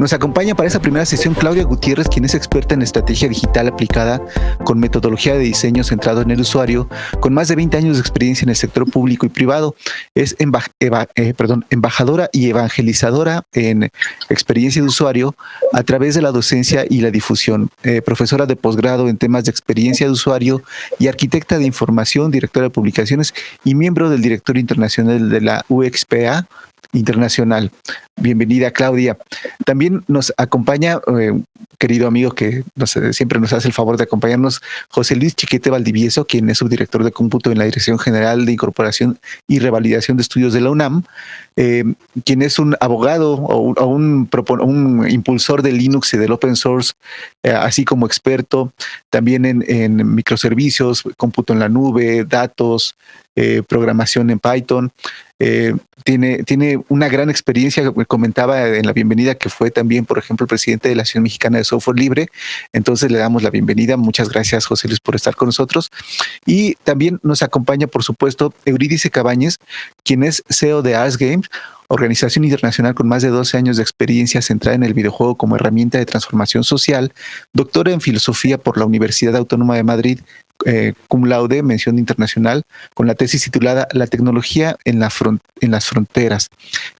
Nos acompaña para esta primera sesión Claudia Gutiérrez, quien es experta en estrategia digital aplicada con metodología de diseño centrado en el usuario, con más de 20 años de experiencia en el sector público y privado. Es embajadora y evangelizadora en experiencia de usuario a través de la docencia y la difusión, profesora de posgrado en temas de experiencia de usuario y arquitecta de información, directora de publicaciones y miembro del directorio internacional de la UXPA Internacional. Bienvenida, Claudia. También nos acompaña, querido amigo que siempre nos hace el favor de acompañarnos, José Luis Chiquete Valdivieso, quien es subdirector de cómputo en la Dirección General de Incorporación y Revalidación de Estudios de la UNAM, quien es un abogado o un impulsor del Linux y del open source, así como experto también en microservicios, cómputo en la nube, datos, programación en Python. Tiene una gran experiencia. Me comentaba en la bienvenida que fue también, por ejemplo, el presidente de la Asociación Mexicana de Software Libre. Entonces le damos la bienvenida. Muchas gracias, José Luis, por estar con nosotros. Y también nos acompaña, por supuesto, Eurídice Cabañez, quien es CEO de Ars Games, organización internacional con más de 12 años de experiencia centrada en el videojuego como herramienta de transformación social, doctora en filosofía por la Universidad Autónoma de Madrid, cum laude, mención internacional, con la tesis titulada La tecnología en las fronteras.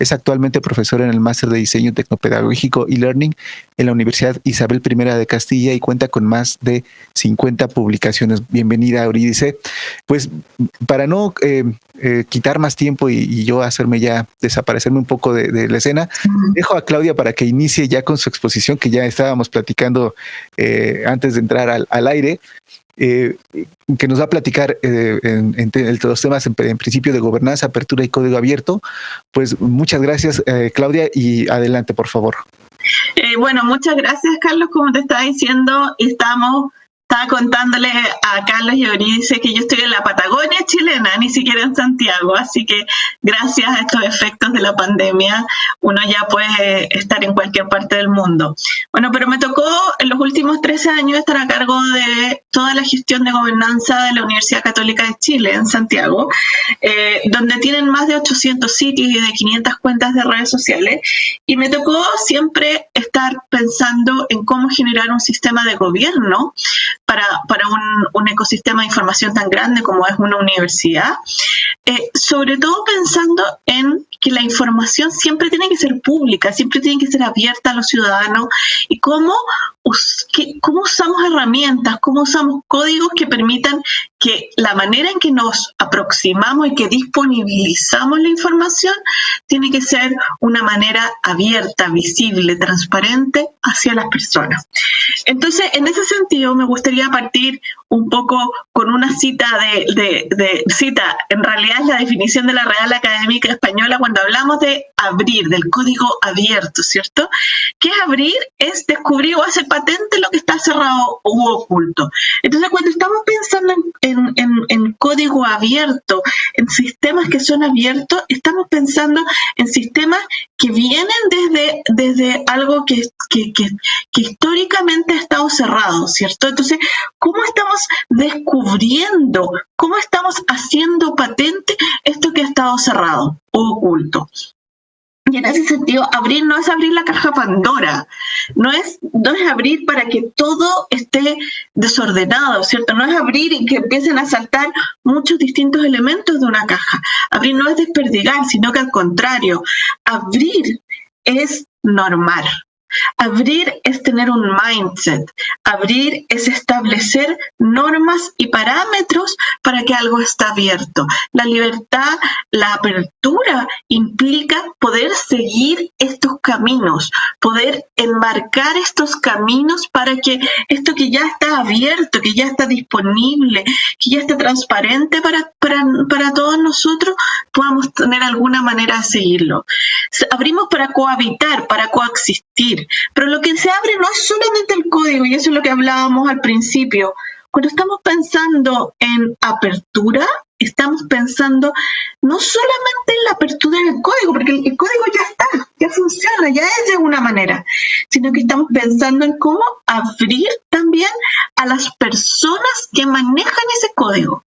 Es actualmente profesora en el máster de diseño tecnopedagógico y learning en la Universidad Isabel I de Castilla y cuenta con más de 50 publicaciones. Bienvenida, Eurídice. Pues para no quitar más tiempo y yo hacerme ya desaparecerme un poco de la escena, dejo a Claudia para que inicie ya con su exposición, que ya estábamos platicando antes de entrar al aire. Que nos va a platicar entre los temas en principio de gobernanza, apertura y código abierto. Pues muchas gracias, Claudia, y adelante, por favor. Bueno, muchas gracias, Carlos. Como te estaba diciendo, estaba contándole a Carlos y Eurídice que yo estoy en la Patagonia chilena, ni siquiera en Santiago, así que gracias a estos efectos de la pandemia uno ya puede estar en cualquier parte del mundo. Bueno, pero me tocó en los últimos 13 años estar a cargo de toda la gestión de gobernanza de la Universidad Católica de Chile en Santiago, donde tienen más de 800 sitios y de 500 cuentas de redes sociales, y me tocó siempre estar pensando en cómo generar un sistema de gobierno para un ecosistema de información tan grande como es una universidad, sobre todo pensando en que la información siempre tiene que ser pública, siempre tiene que ser abierta a los ciudadanos, y cómo usamos herramientas, cómo usamos códigos que permitan que la manera en que nos aproximamos y que disponibilizamos la información tiene que ser una manera abierta, visible, transparente hacia las personas. Entonces, en ese sentido, me gustaría partir un poco con una cita cita, en realidad es la definición de la Real Academia Española cuando hablamos de abrir, del código abierto, ¿cierto? ¿Qué es abrir? Es descubrir o hacer patente lo que está cerrado u oculto. Entonces, cuando estamos pensando en código abierto, en sistemas que son abiertos, estamos pensando en sistemas que vienen desde algo que históricamente ha estado cerrado, ¿cierto? Entonces, ¿cómo estamos descubriendo, cómo estamos haciendo patente esto que ha estado cerrado o oculto? Y en ese sentido, abrir no es abrir la caja Pandora, no es abrir para que todo esté desordenado, ¿cierto? No es abrir y que empiecen a saltar muchos distintos elementos de una caja. Abrir no es desperdigar, sino que al contrario, abrir es normar. Abrir es tener un mindset, abrir es establecer normas y parámetros para que algo esté abierto. La libertad, la apertura implica poder seguir estos caminos, poder enmarcar estos caminos para que esto que ya está abierto, que ya está disponible, que ya está transparente para todos nosotros, podamos tener alguna manera de seguirlo. Abrimos para cohabitar, para coexistir. Pero lo que se abre no es solamente el código, y eso es lo que hablábamos al principio. Cuando estamos pensando en apertura, estamos pensando no solamente en la apertura del código, porque el código ya está, ya funciona, ya es de una manera, sino que estamos pensando en cómo abrir también a las personas que manejan ese código.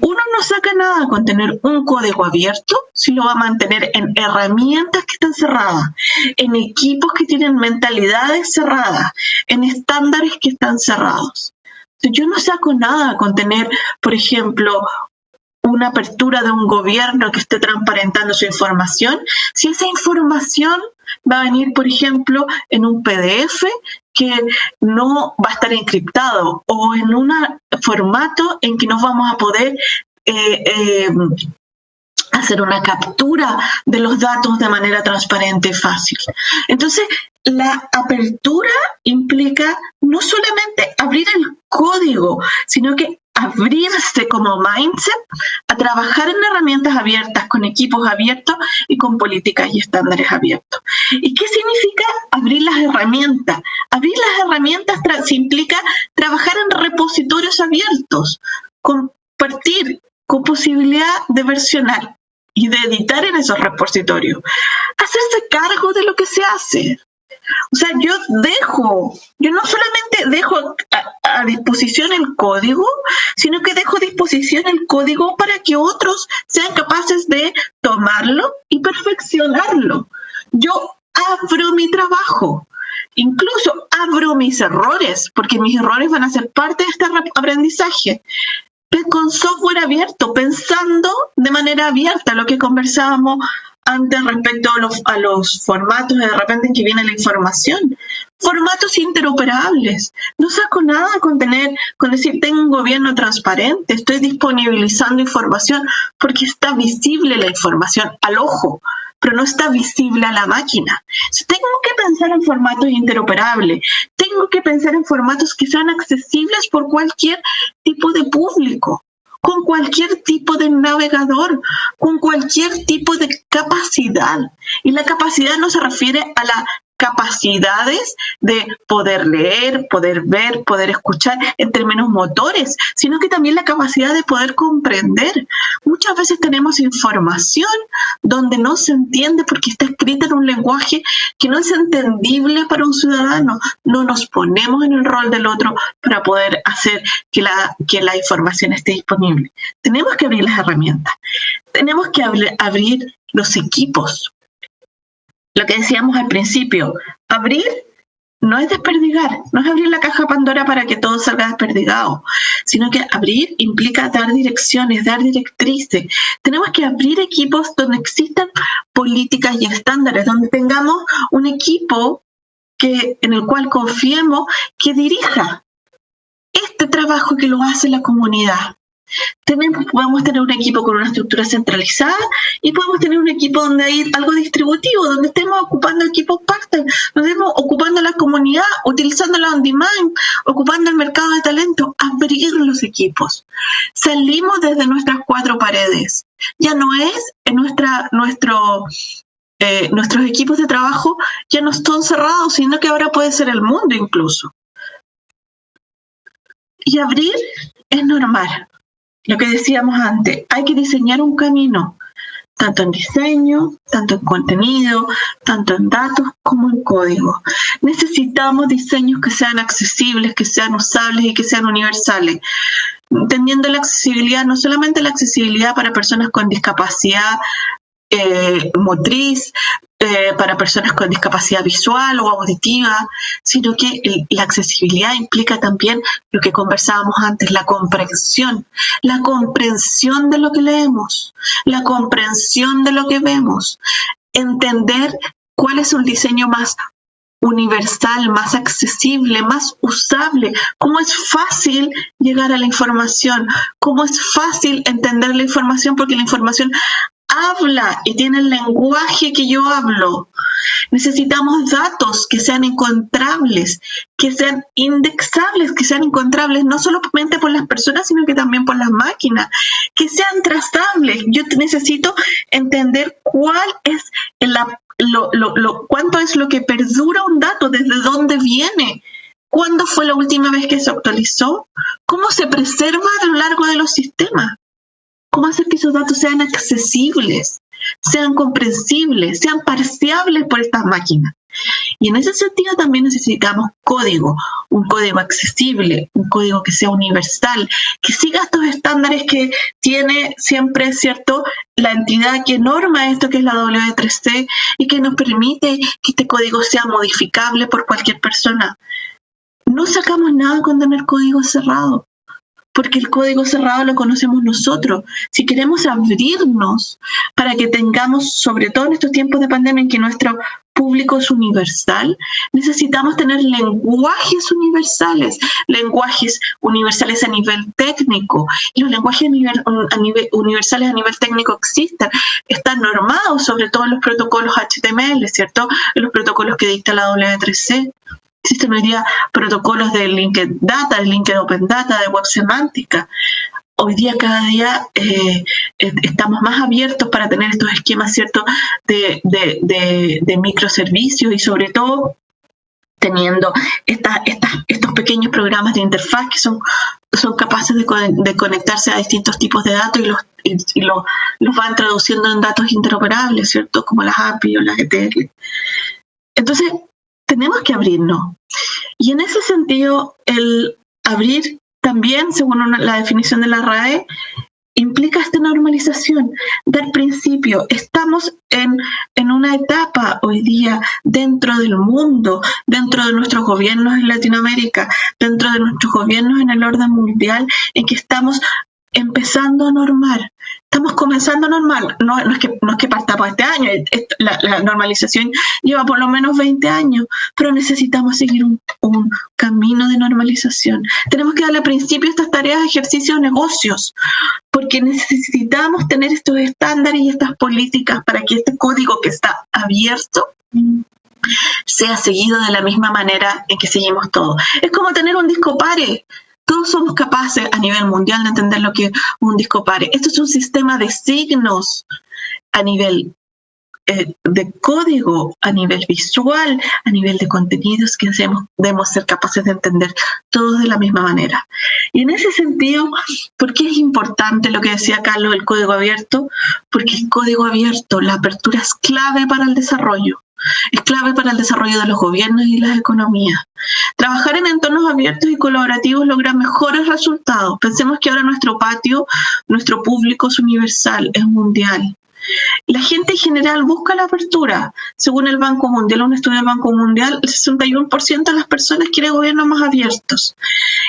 Uno no saca nada con tener un código abierto si lo va a mantener en herramientas que están cerradas, en equipos que tienen mentalidades cerradas, en estándares que están cerrados. Yo no saco nada con tener, por ejemplo, una apertura de un gobierno que esté transparentando su información, si esa información va a venir, por ejemplo, en un PDF que no va a estar encriptado o en un formato en que no vamos a poder hacer una captura de los datos de manera transparente y fácil. Entonces, la apertura implica no solamente abrir el código, sino que abrirse como mindset a trabajar en herramientas abiertas, con equipos abiertos y con políticas y estándares abiertos. ¿Y qué significa abrir las herramientas? Abrir las herramientas implica trabajar en repositorios abiertos, compartir con posibilidad de versionar y de editar en esos repositorios. Hacerse cargo de lo que se hace. O sea, yo no solamente dejo a disposición el código, sino que dejo a disposición el código para que otros sean capaces de tomarlo y perfeccionarlo. Yo abro mi trabajo, incluso abro mis errores, porque mis errores van a ser parte de este aprendizaje. Con software abierto, pensando de manera abierta, lo que conversábamos antes respecto a los formatos de repente en que viene la información. Formatos interoperables. No saco nada con decir tengo un gobierno transparente, estoy disponibilizando información porque está visible la información al ojo, pero no está visible a la máquina. Si tengo que pensar en formatos interoperables, tengo que pensar en formatos que sean accesibles por cualquier tipo de público, con cualquier tipo de navegador, con cualquier tipo de capacidad. Y la capacidad no se refiere a las capacidades de poder leer, poder ver, poder escuchar en términos motores, sino que también la capacidad de poder comprender. Muchas veces tenemos información donde no se entiende porque está escrita en un lenguaje que no es entendible para un ciudadano. No nos ponemos en el rol del otro para poder hacer que la información esté disponible. Tenemos que abrir las herramientas, tenemos que abrir los equipos. Lo que decíamos al principio, abrir no es desperdigar, no es abrir la caja Pandora para que todo salga desperdigado, sino que abrir implica dar direcciones, dar directrices. Tenemos que abrir equipos donde existan políticas y estándares, donde tengamos un equipo en el cual confiemos que dirija este trabajo que lo hace la comunidad. Podemos tener un equipo con una estructura centralizada y podemos tener un equipo donde hay algo distributivo, donde estemos ocupando equipos partner, donde estemos ocupando la comunidad, utilizando la on demand, ocupando el mercado de talento, abrir los equipos. Salimos desde nuestras cuatro paredes. Ya no es en nuestros equipos de trabajo ya no están cerrados, sino que ahora puede ser el mundo incluso. Y abrir es normal. Lo que decíamos antes, hay que diseñar un camino, tanto en diseño, tanto en contenido, tanto en datos como en código. Necesitamos diseños que sean accesibles, que sean usables y que sean universales. Entendiendo la accesibilidad, no solamente la accesibilidad para personas con discapacidad motriz, para personas con discapacidad visual o auditiva, sino que la accesibilidad implica también lo que conversábamos antes, la comprensión de lo que leemos, la comprensión de lo que vemos, entender cuál es un diseño más universal, más accesible, más usable, cómo es fácil llegar a la información, cómo es fácil entender la información, porque la información habla y tiene el lenguaje que yo hablo. Necesitamos datos que sean encontrables, que sean indexables, que sean encontrables no solamente por las personas, sino que también por las máquinas, que sean trazables. Yo necesito entender cuál es cuánto es lo que perdura un dato, desde dónde viene, cuándo fue la última vez que se actualizó, cómo se preserva a lo largo de los sistemas. ¿Cómo hacer que esos datos sean accesibles, sean comprensibles, sean parseables por estas máquinas? Y en ese sentido también necesitamos código, un código accesible, un código que sea universal, que siga estos estándares que tiene siempre, ¿cierto?, la entidad que norma esto, que es la W3C, y que nos permite que este código sea modificable por cualquier persona. No sacamos nada con tener código cerrado, porque el código cerrado lo conocemos nosotros. Si queremos abrirnos para que tengamos, sobre todo en estos tiempos de pandemia en que nuestro público es universal, necesitamos tener lenguajes universales a nivel técnico. Y los lenguajes universales a nivel técnico existen, están normados sobre todo en los protocolos HTML, ¿cierto? En los protocolos que dicta la W3C. Existen hoy día protocolos de Linked Data, de Linked Open Data, de Web Semántica. Hoy día, cada día, estamos más abiertos para tener estos esquemas, ¿cierto?, de microservicios, y sobre todo teniendo estos pequeños programas de interfaz que son capaces de conectarse a distintos tipos de datos y los van traduciendo en datos interoperables, ¿cierto?, como las API o las ETL. Entonces, tenemos que abrirnos. Y en ese sentido, el abrir también, según la definición de la RAE, implica esta normalización, dar principio. Estamos en una etapa hoy día dentro del mundo, dentro de nuestros gobiernos en Latinoamérica, dentro de nuestros gobiernos en el orden mundial, en que estamos empezando a normar. Estamos comenzando a normar. No es que partamos este año. La normalización lleva por lo menos 20 años, pero necesitamos seguir un camino de normalización. Tenemos que darle principio a estas tareas, ejercicios, negocios, porque necesitamos tener estos estándares y estas políticas para que este código que está abierto sea seguido de la misma manera en que seguimos todos. Es como tener un disco pare. Todos somos capaces a nivel mundial de entender lo que es un disco pare. Esto es un sistema de signos a nivel de código, a nivel visual, a nivel de contenidos, que debemos ser capaces de entender todos de la misma manera. Y en ese sentido, ¿por qué es importante lo que decía Carlos, el código abierto? Porque el código abierto, la apertura, es clave para el desarrollo. Es clave para el desarrollo de los gobiernos y las economías. Trabajar en entornos abiertos y colaborativos logra mejores resultados. Pensemos que ahora nuestro patio, nuestro público es universal, es mundial. La gente en general busca la apertura. Según el Banco Mundial, un estudio del Banco Mundial, el 61% de las personas quiere gobiernos más abiertos.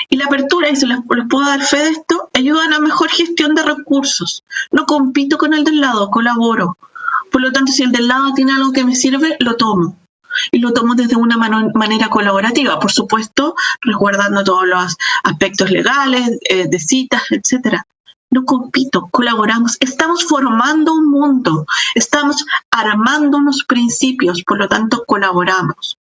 Y la apertura, y se les puedo dar fe de esto, ayuda a una mejor gestión de recursos. No compito con el del lado, colaboro. Por lo tanto, si el del lado tiene algo que me sirve, lo tomo. Y lo tomo desde una manera colaborativa, por supuesto, resguardando todos los aspectos legales, de citas, etcétera. No compito, colaboramos. Estamos formando un mundo, estamos armando unos principios, por lo tanto, colaboramos.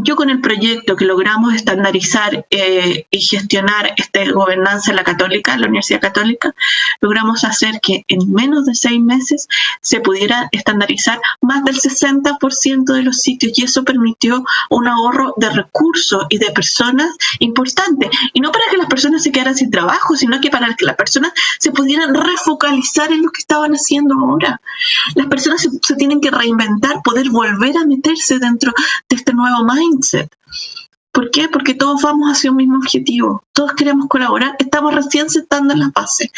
Yo, con el proyecto que logramos estandarizar y gestionar esta gobernanza en la Universidad Católica, logramos hacer que en menos de 6 meses se pudiera estandarizar más del 60% de los sitios, y eso permitió un ahorro de recursos y de personas importante. Y no para que las personas se quedaran sin trabajo, sino que para que las personas se pudieran refocalizar en lo que estaban haciendo ahora. Las personas se tienen que reinventar, poder volver a meterse dentro de este nuevo mindset. ¿Por qué? Porque todos vamos hacia un mismo objetivo, todos queremos colaborar, estamos recién sentando en las bases,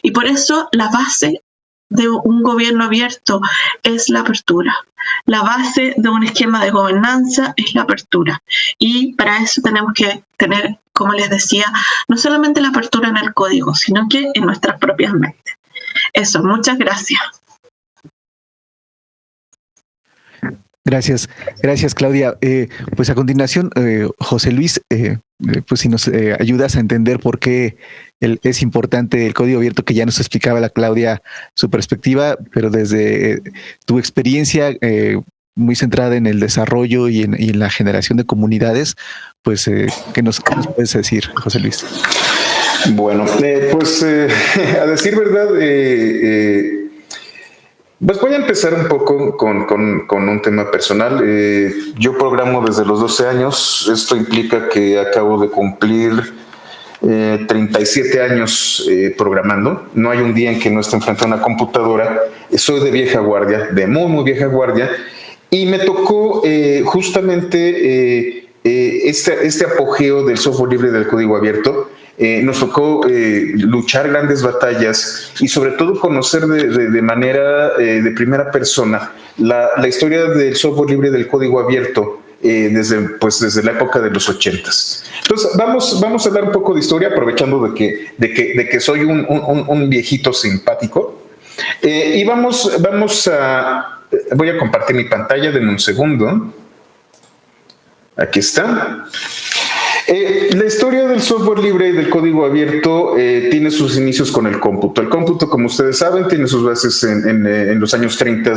y por eso la base de un gobierno abierto es la apertura. La base de un esquema de gobernanza es la apertura, y para eso tenemos que tener, como les decía, no solamente la apertura en el código, sino que en nuestras propias mentes. Eso, muchas gracias. Gracias, Claudia. Pues a continuación, José Luis, pues si nos ayudas a entender por qué es importante el código abierto, que ya nos explicaba la Claudia su perspectiva, pero desde tu experiencia muy centrada en el desarrollo y en la generación de comunidades, pues ¿qué nos puedes decir, José Luis? Bueno, pues a decir verdad, pues voy a empezar un poco con un tema personal. Yo programo desde los 12 años. Esto implica que acabo de cumplir 37 años programando. No hay un día en que no esté enfrente a una computadora. Soy de vieja guardia, de muy, muy vieja guardia. Y me tocó justamente este apogeo del software libre del código abierto. Nos tocó luchar grandes batallas y sobre todo conocer de manera de primera persona la historia del software libre del código abierto desde la época de los 80s. Entonces vamos a hablar un poco de historia, aprovechando de que soy un viejito simpático. Y voy a compartir mi pantalla, denme un segundo. Aquí está. La historia del software libre y del código abierto tiene sus inicios con el cómputo. El cómputo, como ustedes saben, tiene sus bases en los años 30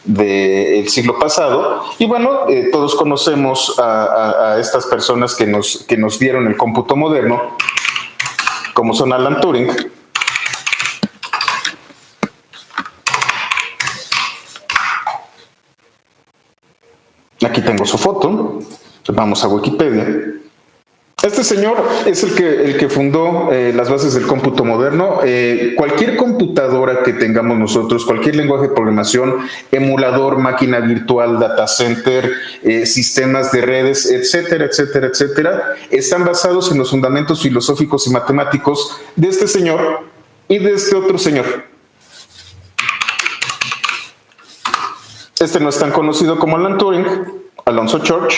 del siglo pasado. Y bueno, todos conocemos a estas personas que nos dieron el cómputo moderno, como son Alan Turing, aquí tengo su foto. Vamos a Wikipedia. Este señor es el que fundó las bases del cómputo moderno. Cualquier computadora que tengamos nosotros, cualquier lenguaje de programación, emulador, máquina virtual, data center, sistemas de redes, etcétera, etcétera, etcétera, están basados en los fundamentos filosóficos y matemáticos de este señor y de este otro señor. Este no es tan conocido como Alan Turing, Alonzo Church.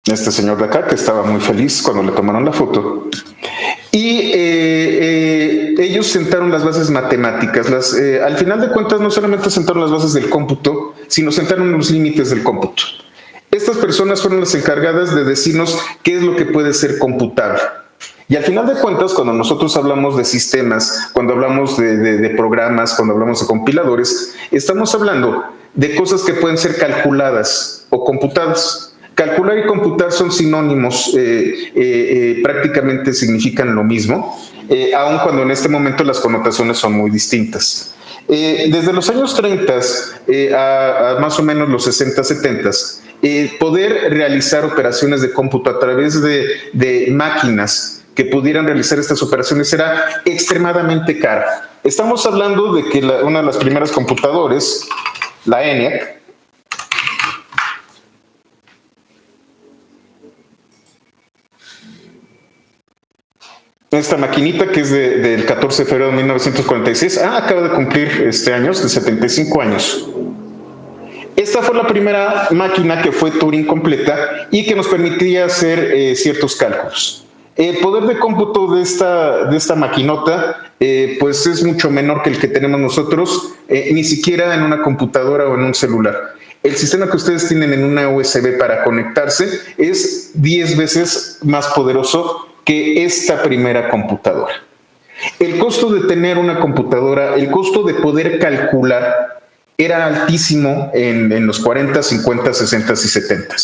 Este señor de acá, que estaba muy feliz cuando le tomaron la foto. Y ellos sentaron las bases matemáticas. Al final de cuentas, no solamente sentaron las bases del cómputo, sino sentaron los límites del cómputo. Estas personas fueron las encargadas de decirnos qué es lo que puede ser computable. Y al final de cuentas, cuando nosotros hablamos de sistemas, cuando hablamos de programas, cuando hablamos de compiladores, estamos hablando de cosas que pueden ser calculadas o computadas. Calcular y computar son sinónimos, prácticamente significan lo mismo, aun cuando en este momento las connotaciones son muy distintas. Desde los años 30 a más o menos los 60, 70, poder realizar operaciones de cómputo a través de máquinas que pudieran realizar estas operaciones era extremadamente cara. Estamos hablando de que una de las primeras computadoras, la ENIAC, esta maquinita que es del 14 de febrero de 1946, acaba de cumplir años, de 75 años. Esta fue la primera máquina que fue Turing completa y que nos permitía hacer ciertos cálculos. El poder de cómputo de esta maquinota pues es mucho menor que el que tenemos nosotros, ni siquiera en una computadora o en un celular. El sistema que ustedes tienen en una USB para conectarse es 10 veces más poderoso que esta primera computadora. El costo de tener una computadora, el costo de poder calcular era altísimo en los 40, 50, 60 y 70.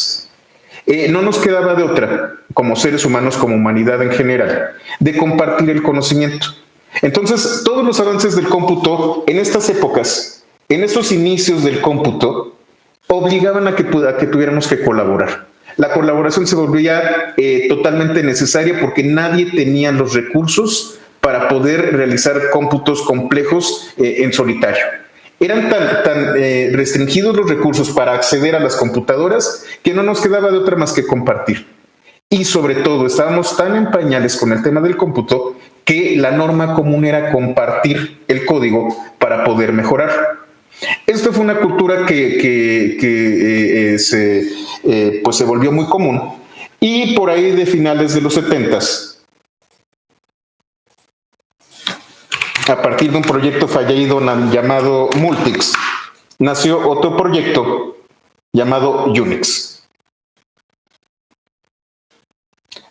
No nos quedaba de otra, como seres humanos, como humanidad en general, de compartir el conocimiento. Entonces, todos los avances del cómputo en estas épocas, en estos inicios del cómputo, obligaban a que tuviéramos que colaborar. La colaboración se volvía totalmente necesaria porque nadie tenía los recursos para poder realizar cómputos complejos en solitario. Eran tan restringidos los recursos para acceder a las computadoras que no nos quedaba de otra más que compartir. Y sobre todo, estábamos tan en pañales con el tema del cómputo que la norma común era compartir el código para poder mejorar. Esto fue una cultura que se volvió muy común y por ahí de finales de los 70s, a partir de un proyecto fallido llamado Multics, nació otro proyecto llamado Unix.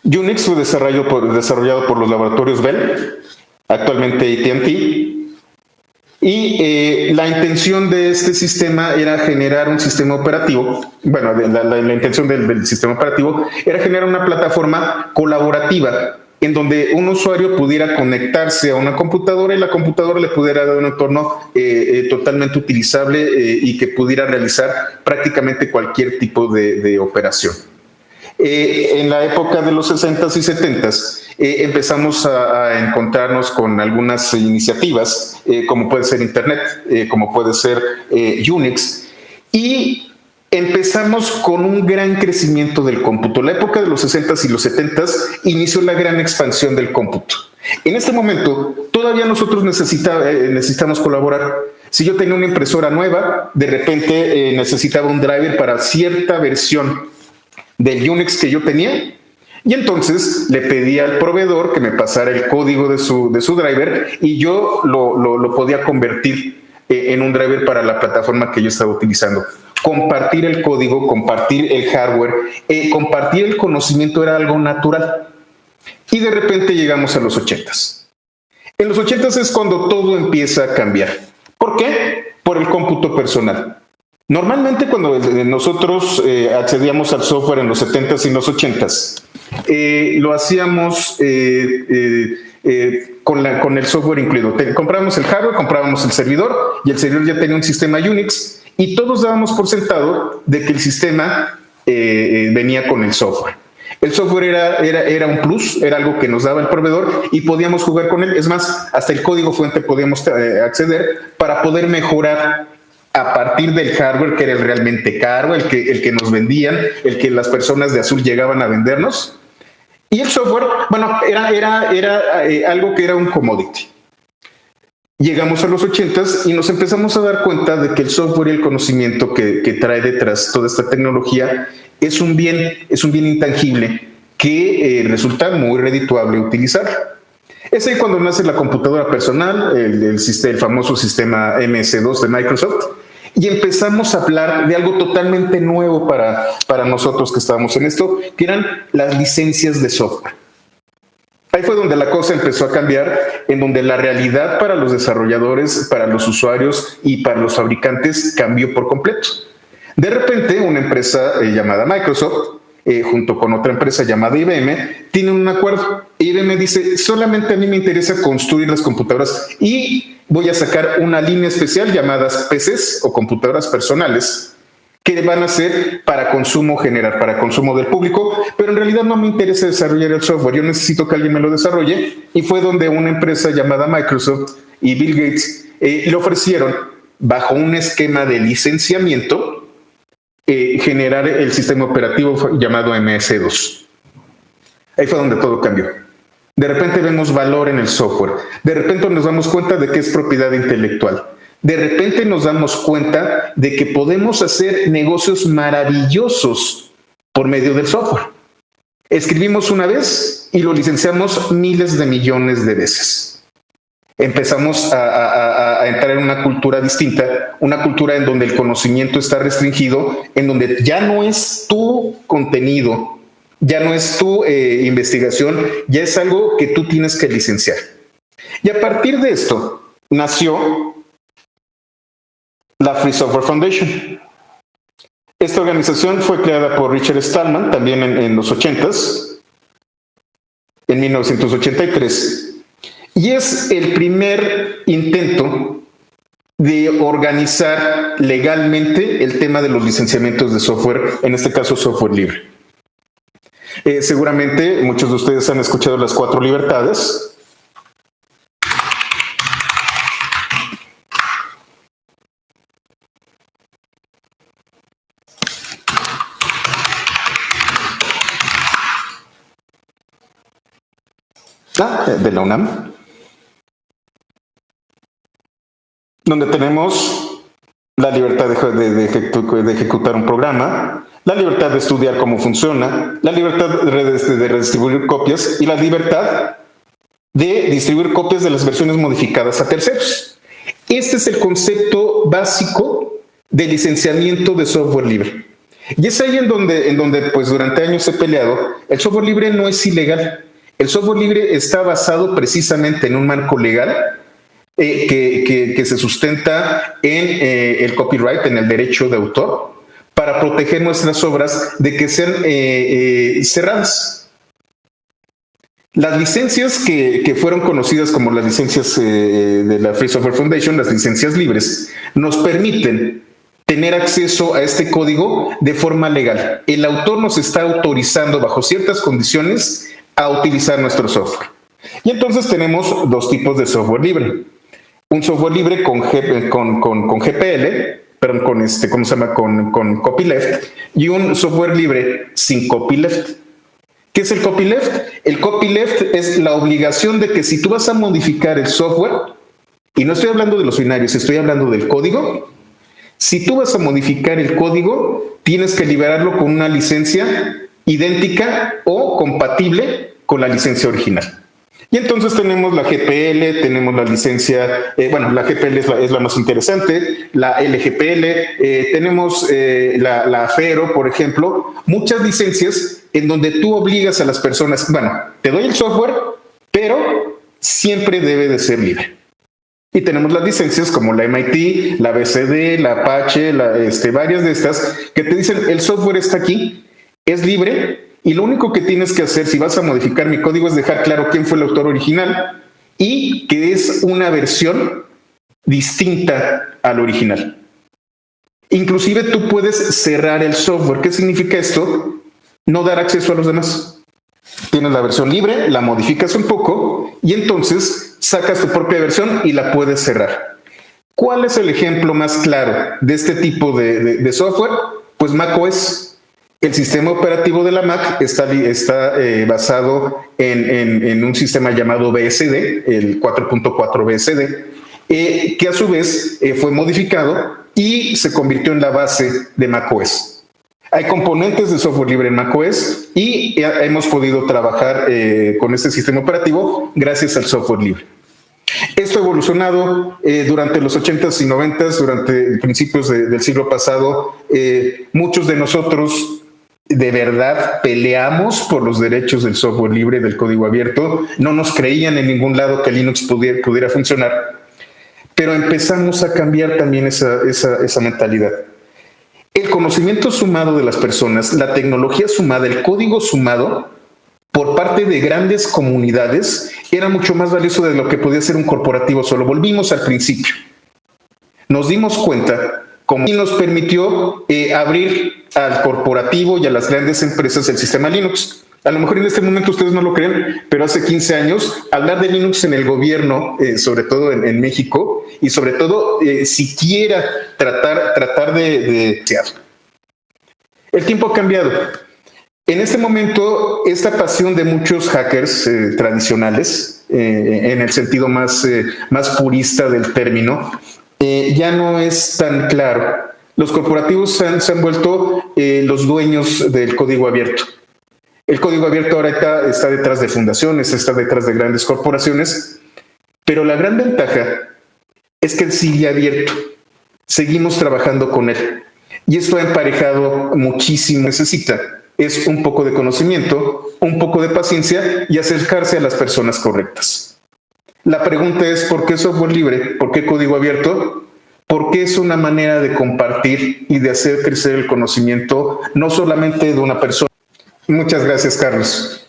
Unix fue desarrollado por los laboratorios Bell, actualmente AT&T, y la intención de este sistema era generar un sistema operativo. Bueno, la intención del sistema operativo era generar una plataforma colaborativa en donde un usuario pudiera conectarse a una computadora y la computadora le pudiera dar un entorno totalmente utilizable y que pudiera realizar prácticamente cualquier tipo de operación. En la época de los 60s y 70s, empezamos a encontrarnos con algunas iniciativas, como puede ser Internet, como puede ser Unix, y empezamos con un gran crecimiento del cómputo. La época de los 60s y los 70s inició la gran expansión del cómputo. En este momento, todavía nosotros necesitamos colaborar. Si yo tenía una impresora nueva, de repente necesitaba un driver para cierta versión del Unix que yo tenía, y entonces le pedí al proveedor que me pasara el código de su driver, y yo lo podía convertir en un driver para la plataforma que yo estaba utilizando. Compartir el código, compartir el hardware, compartir el conocimiento era algo natural. Y de repente llegamos a los 80s. En los 80s es cuando todo empieza a cambiar. ¿Por qué? Por el cómputo personal. Normalmente cuando nosotros accedíamos al software en los 70s y los 80s, lo hacíamos con el software incluido. Comprábamos el hardware, comprábamos el servidor, y el servidor ya tenía un sistema Unix, y todos dábamos por sentado de que el sistema venía con el software. El software era un plus, era algo que nos daba el proveedor y podíamos jugar con él. Es más, hasta el código fuente podíamos acceder para poder mejorar a partir del hardware, que era el realmente caro, el que nos vendían, el que las personas de Azul llegaban a vendernos. Y el software, bueno, era algo que era un commodity. Llegamos a los 80s y nos empezamos a dar cuenta de que el software y el conocimiento que trae detrás toda esta tecnología es un bien intangible que resulta muy redituable utilizar. Es ahí cuando nace la computadora personal, el famoso sistema MS-2 de Microsoft, y empezamos a hablar de algo totalmente nuevo para nosotros que estábamos en esto, que eran las licencias de software. Ahí fue donde la cosa empezó a cambiar, en donde la realidad para los desarrolladores, para los usuarios y para los fabricantes cambió por completo. De repente, una empresa llamada Microsoft, junto con otra empresa llamada IBM, tienen un acuerdo. IBM dice, solamente a mí me interesa construir las computadoras y voy a sacar una línea especial llamadas PCs o computadoras personales, que van a ser para consumo general, para consumo del público, pero en realidad no me interesa desarrollar el software, yo necesito que alguien me lo desarrolle, y fue donde una empresa llamada Microsoft y Bill Gates le ofrecieron, bajo un esquema de licenciamiento, generar el sistema operativo llamado MS-2. Ahí fue donde todo cambió. De repente vemos valor en el software, de repente nos damos cuenta de que es propiedad intelectual. De repente nos damos cuenta de que podemos hacer negocios maravillosos por medio del software. Escribimos una vez y lo licenciamos miles de millones de veces. Empezamos a entrar en una cultura distinta, una cultura en donde el conocimiento está restringido, en donde ya no es tu contenido, ya no es tu investigación, ya es algo que tú tienes que licenciar. Y a partir de esto nació la Free Software Foundation. Esta organización fue creada por Richard Stallman también en los 80s, en 1983, y es el primer intento de organizar legalmente el tema de los licenciamientos de software, en este caso software libre. Seguramente muchos de ustedes han escuchado las 4 libertades. De la UNAM, donde tenemos la libertad de ejecutar un programa, la libertad de estudiar cómo funciona, la libertad de redistribuir copias y la libertad de distribuir copias de las versiones modificadas a terceros. Este es el concepto básico de licenciamiento de software libre. Y es ahí en donde pues durante años he peleado. El software libre no es ilegal. El software libre está basado precisamente en un marco legal que se sustenta en el copyright, en el derecho de autor, para proteger nuestras obras de que sean cerradas. Las licencias que fueron conocidas como las licencias de la Free Software Foundation, las licencias libres, nos permiten tener acceso a este código de forma legal. El autor nos está autorizando bajo ciertas condiciones a utilizar nuestro software. Y entonces tenemos dos tipos de software libre. Un software libre con GPL, perdón, con copyleft, y un software libre sin copyleft. ¿Qué es el copyleft? El copyleft es la obligación de que si tú vas a modificar el software, y no estoy hablando de los binarios, estoy hablando del código, si tú vas a modificar el código, tienes que liberarlo con una licencia idéntica o compatible con la licencia original. Y entonces tenemos la GPL, tenemos la licencia, la GPL es la más interesante, la LGPL, tenemos la FERO, por ejemplo, muchas licencias en donde tú obligas a las personas, te doy el software, pero siempre debe de ser libre. Y tenemos las licencias como la MIT, la BCD, la Apache, varias de estas que te dicen el software está aquí, es libre. Y lo único que tienes que hacer si vas a modificar mi código es dejar claro quién fue el autor original y que es una versión distinta al original. Inclusive tú puedes cerrar el software. ¿Qué significa esto? No dar acceso a los demás. Tienes la versión libre, la modificas un poco y entonces sacas tu propia versión y la puedes cerrar. ¿Cuál es el ejemplo más claro de este tipo de software? Pues macOS. El sistema operativo de la Mac está basado en un sistema llamado BSD, el 4.4 BSD, que a su vez fue modificado y se convirtió en la base de macOS. Hay componentes de software libre en macOS y hemos podido trabajar con este sistema operativo gracias al software libre. Esto ha evolucionado durante los 80s y 90s, durante principios del siglo pasado. Muchos de nosotros de verdad peleamos por los derechos del software libre, del código abierto. No nos creían en ningún lado que Linux pudiera funcionar, pero empezamos a cambiar también esa mentalidad. El conocimiento sumado de las personas, la tecnología sumada, el código sumado por parte de grandes comunidades era mucho más valioso de lo que podía ser un corporativo solo. Volvimos al principio. Nos dimos cuenta y nos permitió abrir al corporativo y a las grandes empresas el sistema Linux. A lo mejor en este momento ustedes no lo creen, pero hace 15 años hablar de Linux en el gobierno, sobre todo en México, y sobre todo siquiera tratar de... El tiempo ha cambiado. En este momento, esta pasión de muchos hackers tradicionales, en el sentido más purista del término, ya no es tan claro. Los corporativos se han vuelto los dueños del código abierto. El código abierto ahora está detrás de fundaciones, está detrás de grandes corporaciones, pero la gran ventaja es que él sigue abierto. Seguimos trabajando con él. Y esto ha emparejado muchísimo. Necesita es un poco de conocimiento, un poco de paciencia y acercarse a las personas correctas. La pregunta es, ¿por qué software libre? ¿Por qué código abierto? Porque es una manera de compartir y de hacer crecer el conocimiento, no solamente de una persona. Muchas gracias, Carlos.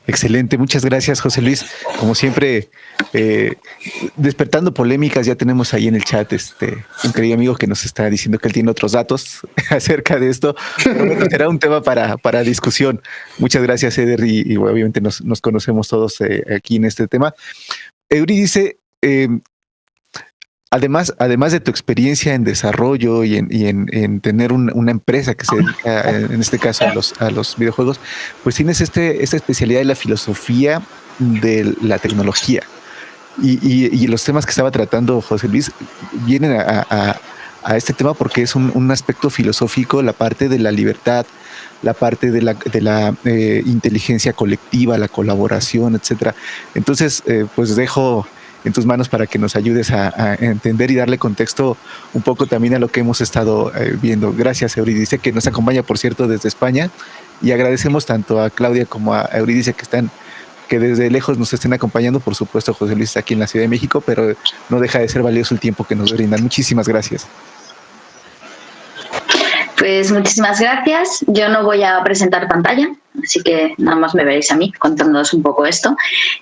Excelente, muchas gracias, José Luis. Como siempre, despertando polémicas, ya tenemos ahí en el chat un querido amigo que nos está diciendo que él tiene otros datos acerca de esto. Pero bueno, será un tema para discusión. Muchas gracias, Eder, y obviamente nos conocemos todos aquí en este tema. Eury dice, además de tu experiencia en desarrollo y en tener una empresa que se dedica, en este caso, a los videojuegos, pues tienes esta especialidad de la filosofía de la tecnología. Y los temas que estaba tratando José Luis vienen a este tema porque es un aspecto filosófico, la parte de la libertad, la parte de la inteligencia colectiva, la colaboración, etcétera. Entonces, pues dejo en tus manos para que nos ayudes a entender y darle contexto un poco también a lo que hemos estado viendo. Gracias, Eurídice, que nos acompaña, por cierto, desde España, y agradecemos tanto a Claudia como a Eurídice que desde lejos nos estén acompañando. Por supuesto, José Luis está aquí en la Ciudad de México, pero no deja de ser valioso el tiempo que nos brindan. Muchísimas gracias. Pues muchísimas gracias. Yo no voy a presentar pantalla, así que nada más me veréis a mí contándoos un poco esto.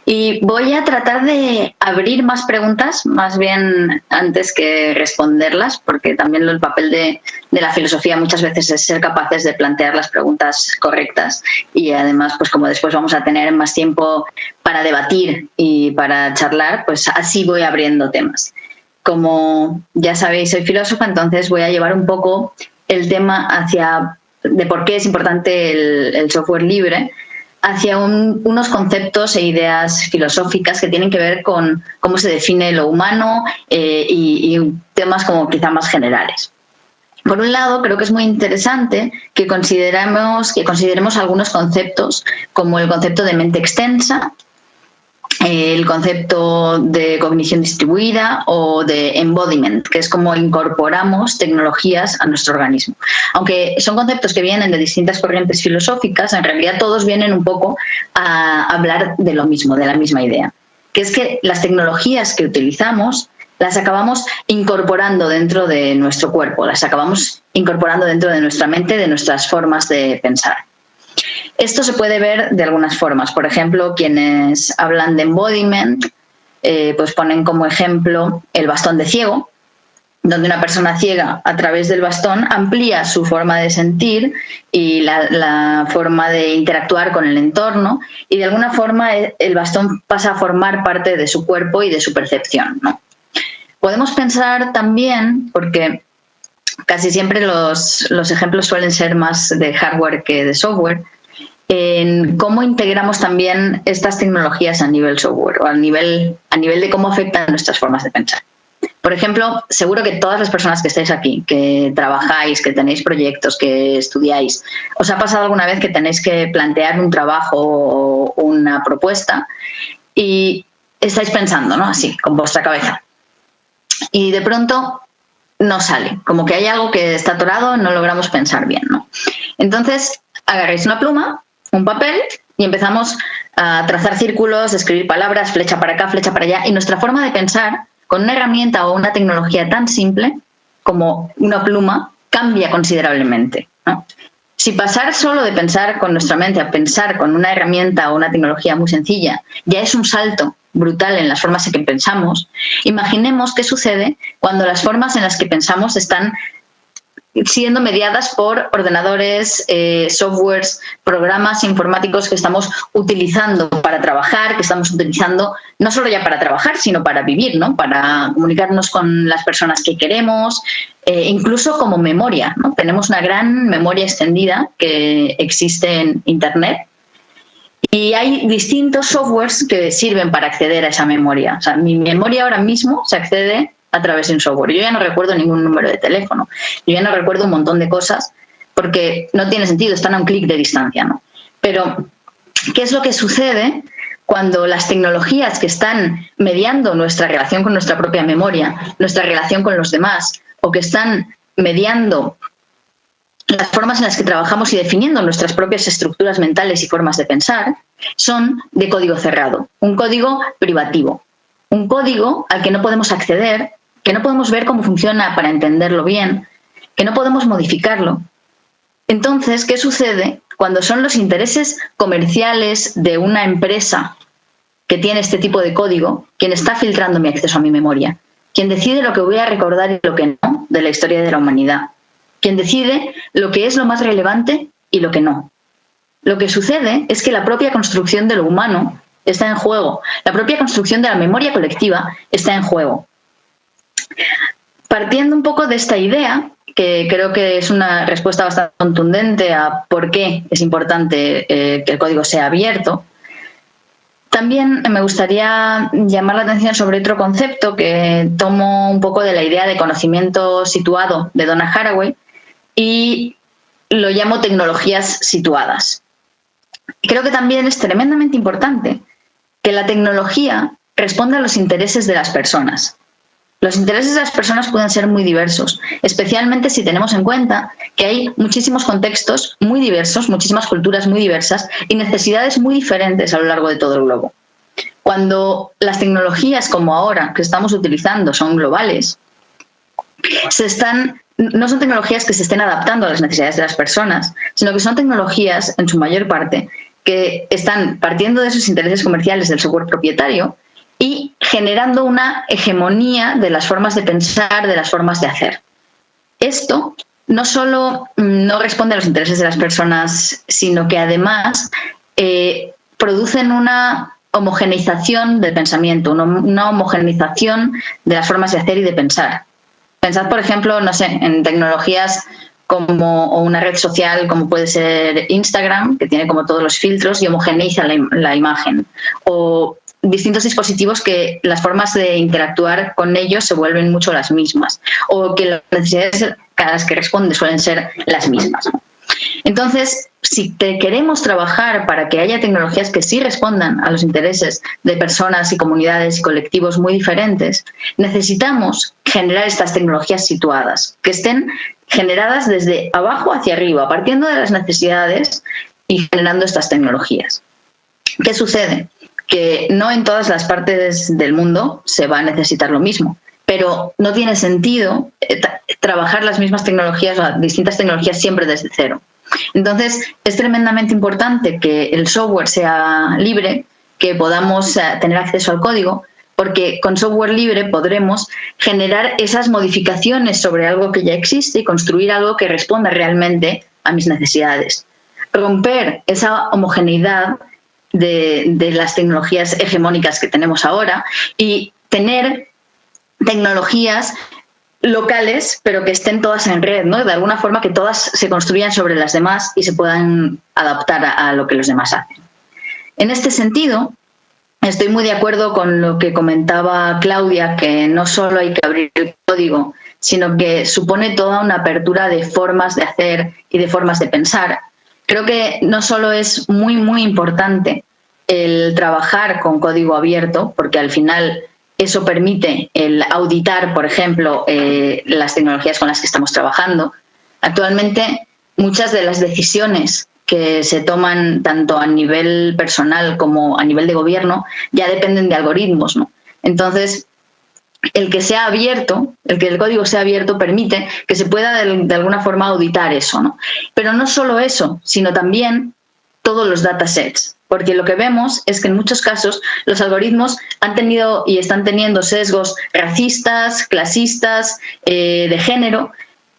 Y voy a tratar de abrir más preguntas, más bien antes que responderlas, porque también el papel de la filosofía muchas veces es ser capaces de plantear las preguntas correctas. Y además, pues como después vamos a tener más tiempo para debatir y para charlar, pues así voy abriendo temas. Como ya sabéis, soy filósofa, entonces voy a llevar un poco el tema de por qué es importante el software libre hacia unos conceptos e ideas filosóficas que tienen que ver con cómo se define lo humano y temas como quizá más generales. Por un lado, creo que es muy interesante que consideremos algunos conceptos como el concepto de mente extensa, el concepto de cognición distribuida o de embodiment, que es como incorporamos tecnologías a nuestro organismo. Aunque son conceptos que vienen de distintas corrientes filosóficas, en realidad todos vienen un poco a hablar de lo mismo, de la misma idea, que es que las tecnologías que utilizamos las acabamos incorporando dentro de nuestro cuerpo, las acabamos incorporando dentro de nuestra mente, de nuestras formas de pensar. Esto se puede ver de algunas formas. Por ejemplo, quienes hablan de embodiment, pues ponen como ejemplo el bastón de ciego, donde una persona ciega a través del bastón amplía su forma de sentir y la forma de interactuar con el entorno, y de alguna forma el bastón pasa a formar parte de su cuerpo y de su percepción, ¿no? Podemos pensar también, porque casi siempre los ejemplos suelen ser más de hardware que de software, en cómo integramos también estas tecnologías a nivel software o a nivel de cómo afectan nuestras formas de pensar. Por ejemplo, seguro que todas las personas que estáis aquí, que trabajáis, que tenéis proyectos, que estudiáis, os ha pasado alguna vez que tenéis que plantear un trabajo o una propuesta y estáis pensando, ¿no? Así, con vuestra cabeza. Y de pronto no sale, como que hay algo que está atorado, no logramos pensar bien, ¿no? Entonces, agarráis una pluma, un papel y empezamos a trazar círculos, escribir palabras, flecha para acá, flecha para allá, y nuestra forma de pensar con una herramienta o una tecnología tan simple como una pluma cambia considerablemente, ¿no? Si pasar solo de pensar con nuestra mente a pensar con una herramienta o una tecnología muy sencilla ya es un salto brutal en las formas en que pensamos, imaginemos qué sucede cuando las formas en las que pensamos están siendo mediadas por ordenadores, softwares, programas informáticos que estamos utilizando para trabajar, que estamos utilizando no solo ya para trabajar, sino para vivir, ¿no? Para comunicarnos con las personas que queremos, incluso como memoria, ¿no? Tenemos una gran memoria extendida que existe en Internet y hay distintos softwares que sirven para acceder a esa memoria. O sea, mi memoria ahora mismo se accede a través de un software. Yo ya no recuerdo ningún número de teléfono, yo ya no recuerdo un montón de cosas porque no tiene sentido, están a un clic de distancia, ¿no? Pero, ¿qué es lo que sucede cuando las tecnologías que están mediando nuestra relación con nuestra propia memoria, nuestra relación con los demás, o que están mediando las formas en las que trabajamos y definiendo nuestras propias estructuras mentales y formas de pensar, son de código cerrado, un código privativo, un código al que no podemos acceder, que no podemos ver cómo funciona para entenderlo bien, que no podemos modificarlo? Entonces, ¿qué sucede cuando son los intereses comerciales de una empresa que tiene este tipo de código quien está filtrando mi acceso a mi memoria? Quien decide lo que voy a recordar y lo que no de la historia de la humanidad. Quien decide lo que es lo más relevante y lo que no. Lo que sucede es que la propia construcción de lo humano está en juego. La propia construcción de la memoria colectiva está en juego. Partiendo un poco de esta idea, que creo que es una respuesta bastante contundente a por qué es importante que el código sea abierto, también me gustaría llamar la atención sobre otro concepto que tomo un poco de la idea de conocimiento situado de Donna Haraway y lo llamo tecnologías situadas. Creo que también es tremendamente importante que la tecnología responda a los intereses de las personas. Los intereses de las personas pueden ser muy diversos, especialmente si tenemos en cuenta que hay muchísimos contextos muy diversos, muchísimas culturas muy diversas y necesidades muy diferentes a lo largo de todo el globo. Cuando las tecnologías como ahora que estamos utilizando son globales, se están no son tecnologías que se estén adaptando a las necesidades de las personas, sino que son tecnologías, en su mayor parte, que están partiendo de esos intereses comerciales del software propietario y generando una hegemonía de las formas de pensar, de las formas de hacer. Esto no solo no responde a los intereses de las personas, sino que además producen una homogeneización del pensamiento, una homogeneización de las formas de hacer y de pensar. Pensad, por ejemplo, no sé, en tecnologías o una red social como puede ser Instagram, que tiene como todos los filtros y homogeneiza la imagen, o distintos dispositivos que las formas de interactuar con ellos se vuelven mucho las mismas, o que las necesidades a las que responde suelen ser las mismas. Entonces, si queremos trabajar para que haya tecnologías que sí respondan a los intereses de personas y comunidades y colectivos muy diferentes, necesitamos generar estas tecnologías situadas, que estén generadas desde abajo hacia arriba, partiendo de las necesidades y generando estas tecnologías. ¿Qué sucede? Que no en todas las partes del mundo se va a necesitar lo mismo, pero no tiene sentido trabajar las mismas tecnologías o distintas tecnologías siempre desde cero. Entonces, es tremendamente importante que el software sea libre, que podamos tener acceso al código, porque con software libre podremos generar esas modificaciones sobre algo que ya existe y construir algo que responda realmente a mis necesidades. Romper esa homogeneidad de las tecnologías hegemónicas que tenemos ahora y tener tecnologías locales, pero que estén todas en red, ¿no? De alguna forma que todas se construyan sobre las demás y se puedan adaptar a lo que los demás hacen. En este sentido, estoy muy de acuerdo con lo que comentaba Claudia, que no solo hay que abrir el código, sino que supone toda una apertura de formas de hacer y de formas de pensar. Creo que no solo es muy, muy importante el trabajar con código abierto, porque al final eso permite el auditar, por ejemplo, las tecnologías con las que estamos trabajando. Actualmente, muchas de las decisiones que se toman tanto a nivel personal como a nivel de gobierno ya dependen de algoritmos, ¿no? Entonces, el que sea abierto, el que el código sea abierto permite que se pueda de alguna forma auditar eso, ¿no? Pero no solo eso, sino también todos los datasets. Porque lo que vemos es que en muchos casos los algoritmos han tenido y están teniendo sesgos racistas, clasistas, de género,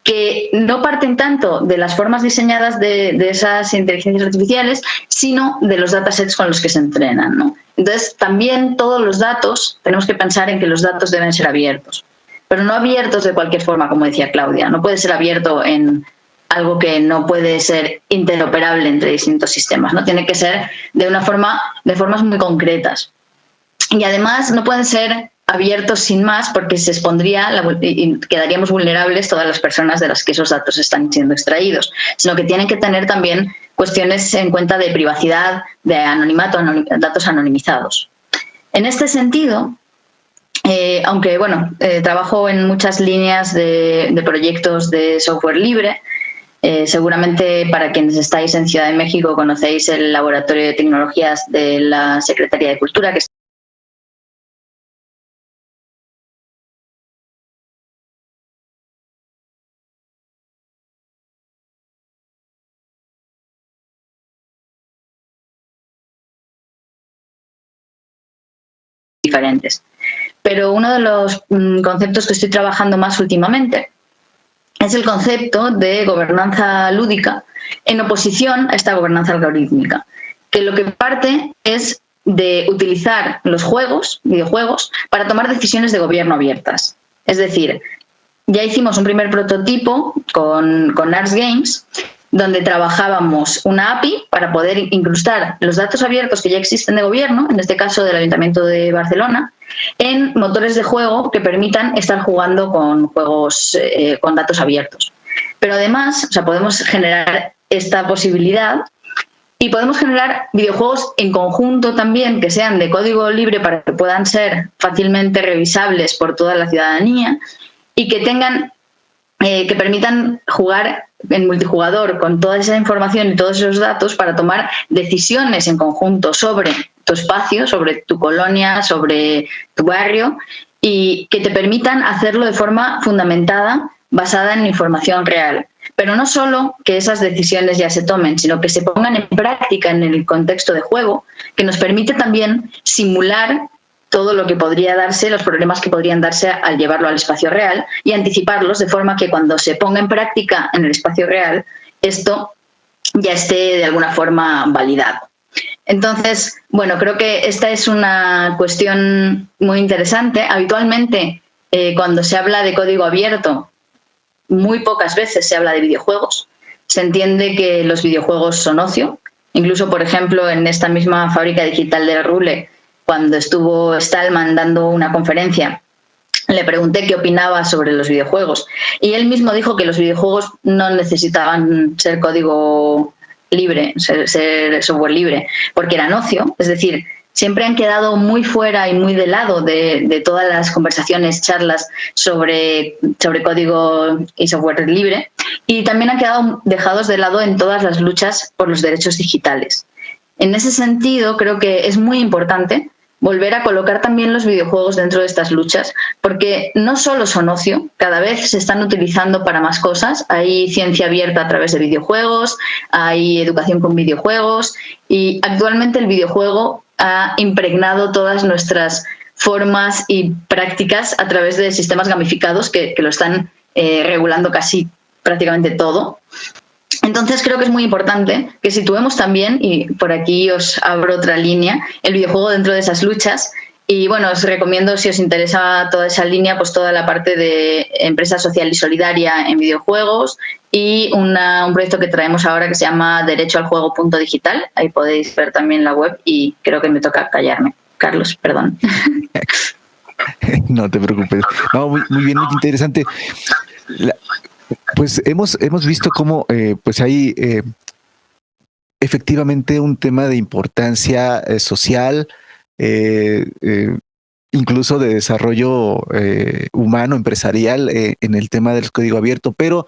que no parten tanto de las formas diseñadas de esas inteligencias artificiales, sino de los datasets con los que se entrenan, ¿no? Entonces, también todos los datos, tenemos que pensar en que los datos deben ser abiertos, pero no abiertos de cualquier forma, como decía Claudia. No puede ser abierto en algo que no puede ser interoperable entre distintos sistemas, ¿no? Tiene que ser de formas muy concretas. Y además no pueden ser abiertos sin más porque se expondría y quedaríamos vulnerables todas las personas de las que esos datos están siendo extraídos, sino que tienen que tener también cuestiones en cuenta de privacidad, de anonimato, datos anonimizados. En este sentido, aunque trabajo en muchas líneas de proyectos de software libre, seguramente para quienes estáis en Ciudad de México conocéis el Laboratorio de Tecnologías de la Secretaría de Cultura, que es diferentes. Pero uno de los conceptos que estoy trabajando más últimamente es el concepto de gobernanza lúdica en oposición a esta gobernanza algorítmica, que lo que parte es de utilizar los videojuegos, para tomar decisiones de gobierno abiertas. Es decir, ya hicimos un primer prototipo con Ars Games, donde trabajábamos una API para poder incrustar los datos abiertos que ya existen de gobierno, en este caso del Ayuntamiento de Barcelona, en motores de juego que permitan estar jugando con juegos con datos abiertos. Pero además, podemos generar esta posibilidad y podemos generar videojuegos en conjunto también que sean de código libre para que puedan ser fácilmente revisables por toda la ciudadanía y que tengan que permitan jugar en multijugador con toda esa información y todos esos datos para tomar decisiones en conjunto sobre tu espacio, sobre tu colonia, sobre tu barrio y que te permitan hacerlo de forma fundamentada basada en información real. Pero no solo que esas decisiones ya se tomen, sino que se pongan en práctica en el contexto de juego, que nos permite también simular todo lo que podría darse, los problemas que podrían darse al llevarlo al espacio real y anticiparlos de forma que cuando se ponga en práctica en el espacio real, esto ya esté de alguna forma validado. Entonces, bueno, creo que esta es una cuestión muy interesante. Habitualmente, cuando se habla de código abierto, muy pocas veces se habla de videojuegos. Se entiende que los videojuegos son ocio. Incluso, por ejemplo, en esta misma fábrica digital de Rule, cuando estuvo Stallman dando una conferencia, le pregunté qué opinaba sobre los videojuegos. Y él mismo dijo que los videojuegos no necesitaban ser código libre, ser software libre, porque eran ocio. Es decir, siempre han quedado muy fuera y muy de lado de todas las conversaciones, charlas sobre código y software libre, y también han quedado dejados de lado en todas las luchas por los derechos digitales. En ese sentido, creo que es muy importante volver a colocar también los videojuegos dentro de estas luchas, porque no solo son ocio, cada vez se están utilizando para más cosas. Hay ciencia abierta a través de videojuegos, hay educación con videojuegos, y actualmente el videojuego ha impregnado todas nuestras formas y prácticas a través de sistemas gamificados que lo están regulando casi prácticamente todo. Entonces creo que es muy importante que situemos también, y por aquí os abro otra línea, el videojuego dentro de esas luchas. Y bueno, os recomiendo, si os interesa toda esa línea, pues toda la parte de empresa social y solidaria en videojuegos y un proyecto que traemos ahora que se llama derechoaljuego.digital. Ahí podéis ver también la web y creo que me toca callarme. Carlos, perdón. No te preocupes. No, muy bien, muy interesante. Pues hemos visto cómo pues hay efectivamente un tema de importancia social, incluso de desarrollo humano, empresarial, en el tema del código abierto, pero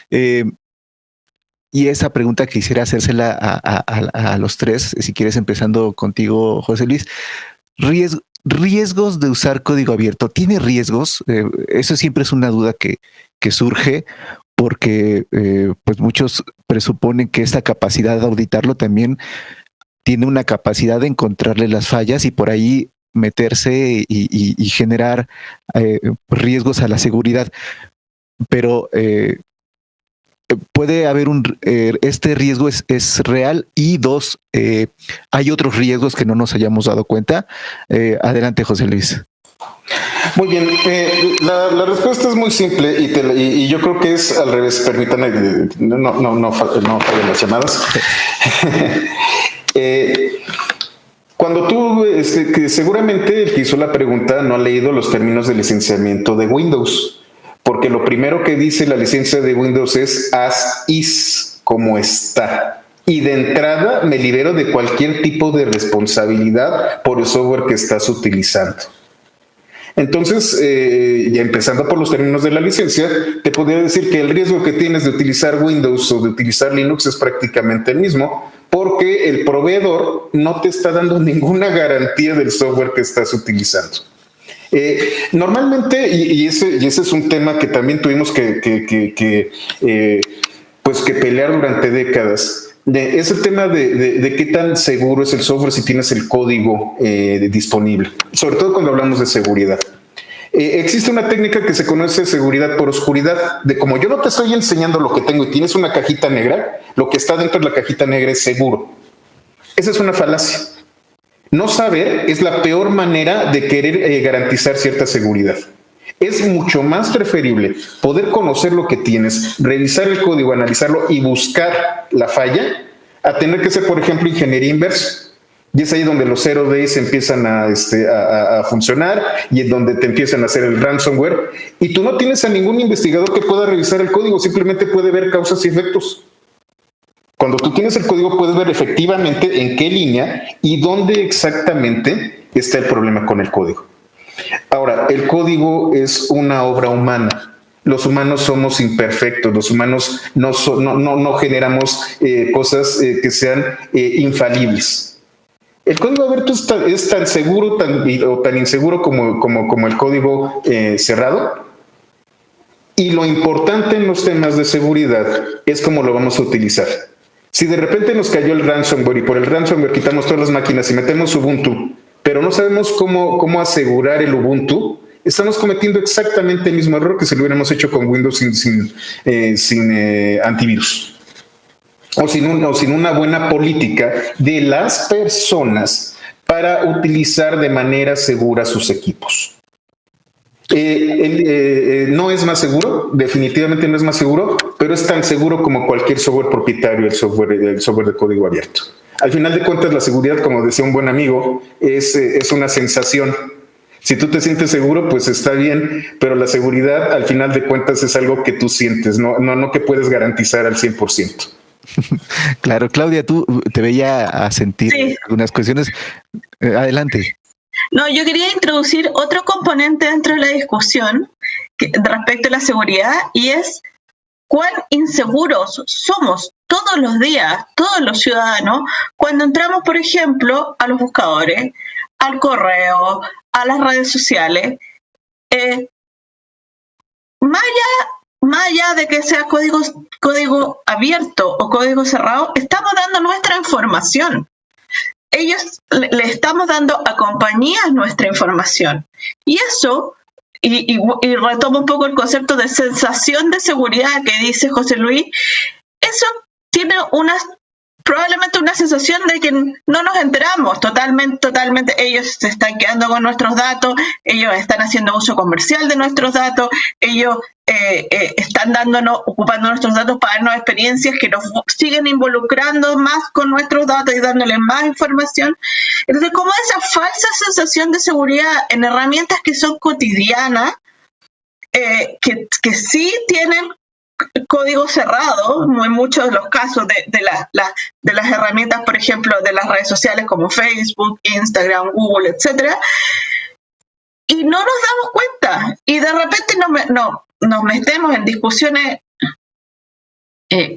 y esa pregunta quisiera hacérsela a los tres, si quieres, empezando contigo, José Luis. Riesgos de usar código abierto. ¿Tiene riesgos? Eso siempre es una duda que surge, porque pues muchos presuponen que esta capacidad de auditarlo también tiene una capacidad de encontrarle las fallas y por ahí meterse y generar riesgos a la seguridad. Pero puede haber este riesgo es real, y dos, hay otros riesgos que no nos hayamos dado cuenta. Adelante, José Luis. Muy bien, la respuesta es muy simple y yo creo que es al revés. Permítanme, no fallen las llamadas. Cuando tú, que seguramente el que hizo la pregunta no ha leído los términos de licenciamiento de Windows, porque lo primero que dice la licencia de Windows es as is, como está. Y de entrada me libero de cualquier tipo de responsabilidad por el software que estás utilizando. Entonces, ya empezando por los términos de la licencia, te podría decir que el riesgo que tienes de utilizar Windows o de utilizar Linux es prácticamente el mismo, porque el proveedor no te está dando ninguna garantía del software que estás utilizando. Normalmente, y ese es un tema que también tuvimos que pelear durante décadas, es el tema de qué tan seguro es el software si tienes el código disponible, sobre todo cuando hablamos de seguridad. Existe una técnica que se conoce seguridad por oscuridad, de como yo no te estoy enseñando lo que tengo y tienes una cajita negra, lo que está dentro de la cajita negra es seguro. Esa es una falacia. No saber es la peor manera de querer garantizar cierta seguridad. Es mucho más preferible poder conocer lo que tienes, revisar el código, analizarlo y buscar la falla, a tener que hacer, por ejemplo, ingeniería inversa. Y es ahí donde los 0 days empiezan a funcionar y es donde te empiezan a hacer el ransomware. Y tú no tienes a ningún investigador que pueda revisar el código, simplemente puede ver causas y efectos. Cuando tú tienes el código, puedes ver efectivamente en qué línea y dónde exactamente está el problema con el código. Ahora, el código es una obra humana. Los humanos somos imperfectos, los humanos no generamos cosas que sean infalibles. El código abierto es tan seguro o tan inseguro como el código cerrado. Y lo importante en los temas de seguridad es cómo lo vamos a utilizar. Si de repente nos cayó el ransomware y por el ransomware quitamos todas las máquinas y metemos Ubuntu, pero no sabemos cómo asegurar el Ubuntu, estamos cometiendo exactamente el mismo error que si lo hubiéramos hecho con Windows sin antivirus. O sin una buena política de las personas para utilizar de manera segura sus equipos. No es más seguro, definitivamente no es más seguro, pero es tan seguro como cualquier software propietario, el software de código abierto. Al final de cuentas, la seguridad, como decía un buen amigo, es una sensación. Si tú te sientes seguro, pues está bien, pero la seguridad, al final de cuentas, es algo que tú sientes, no que puedes garantizar al 100%. Claro, Claudia, tú te veía a sentir algunas cuestiones. Adelante. No, yo quería introducir otro componente dentro de la discusión respecto a la seguridad, y es cuán inseguros somos todos los días, todos los ciudadanos, cuando entramos, por ejemplo, a los buscadores, al correo, a las redes sociales. Más allá de que sea código abierto o código cerrado, estamos dando nuestra información. Le estamos dando a compañías nuestra información. Y eso, y retomo un poco el concepto de sensación de seguridad que dice José Luis, eso tiene probablemente una sensación de que no nos enteramos totalmente. Ellos se están quedando con nuestros datos, ellos están haciendo uso comercial de nuestros datos, ellos están ocupando nuestros datos para darnos experiencias que nos siguen involucrando más con nuestros datos y dándoles más información. Entonces, como esa falsa sensación de seguridad en herramientas que son cotidianas, que sí tienen código cerrado, en muchos de los casos de las herramientas, por ejemplo, de las redes sociales como Facebook, Instagram, Google, etcétera, y no nos damos cuenta, y de repente nos metemos en discusiones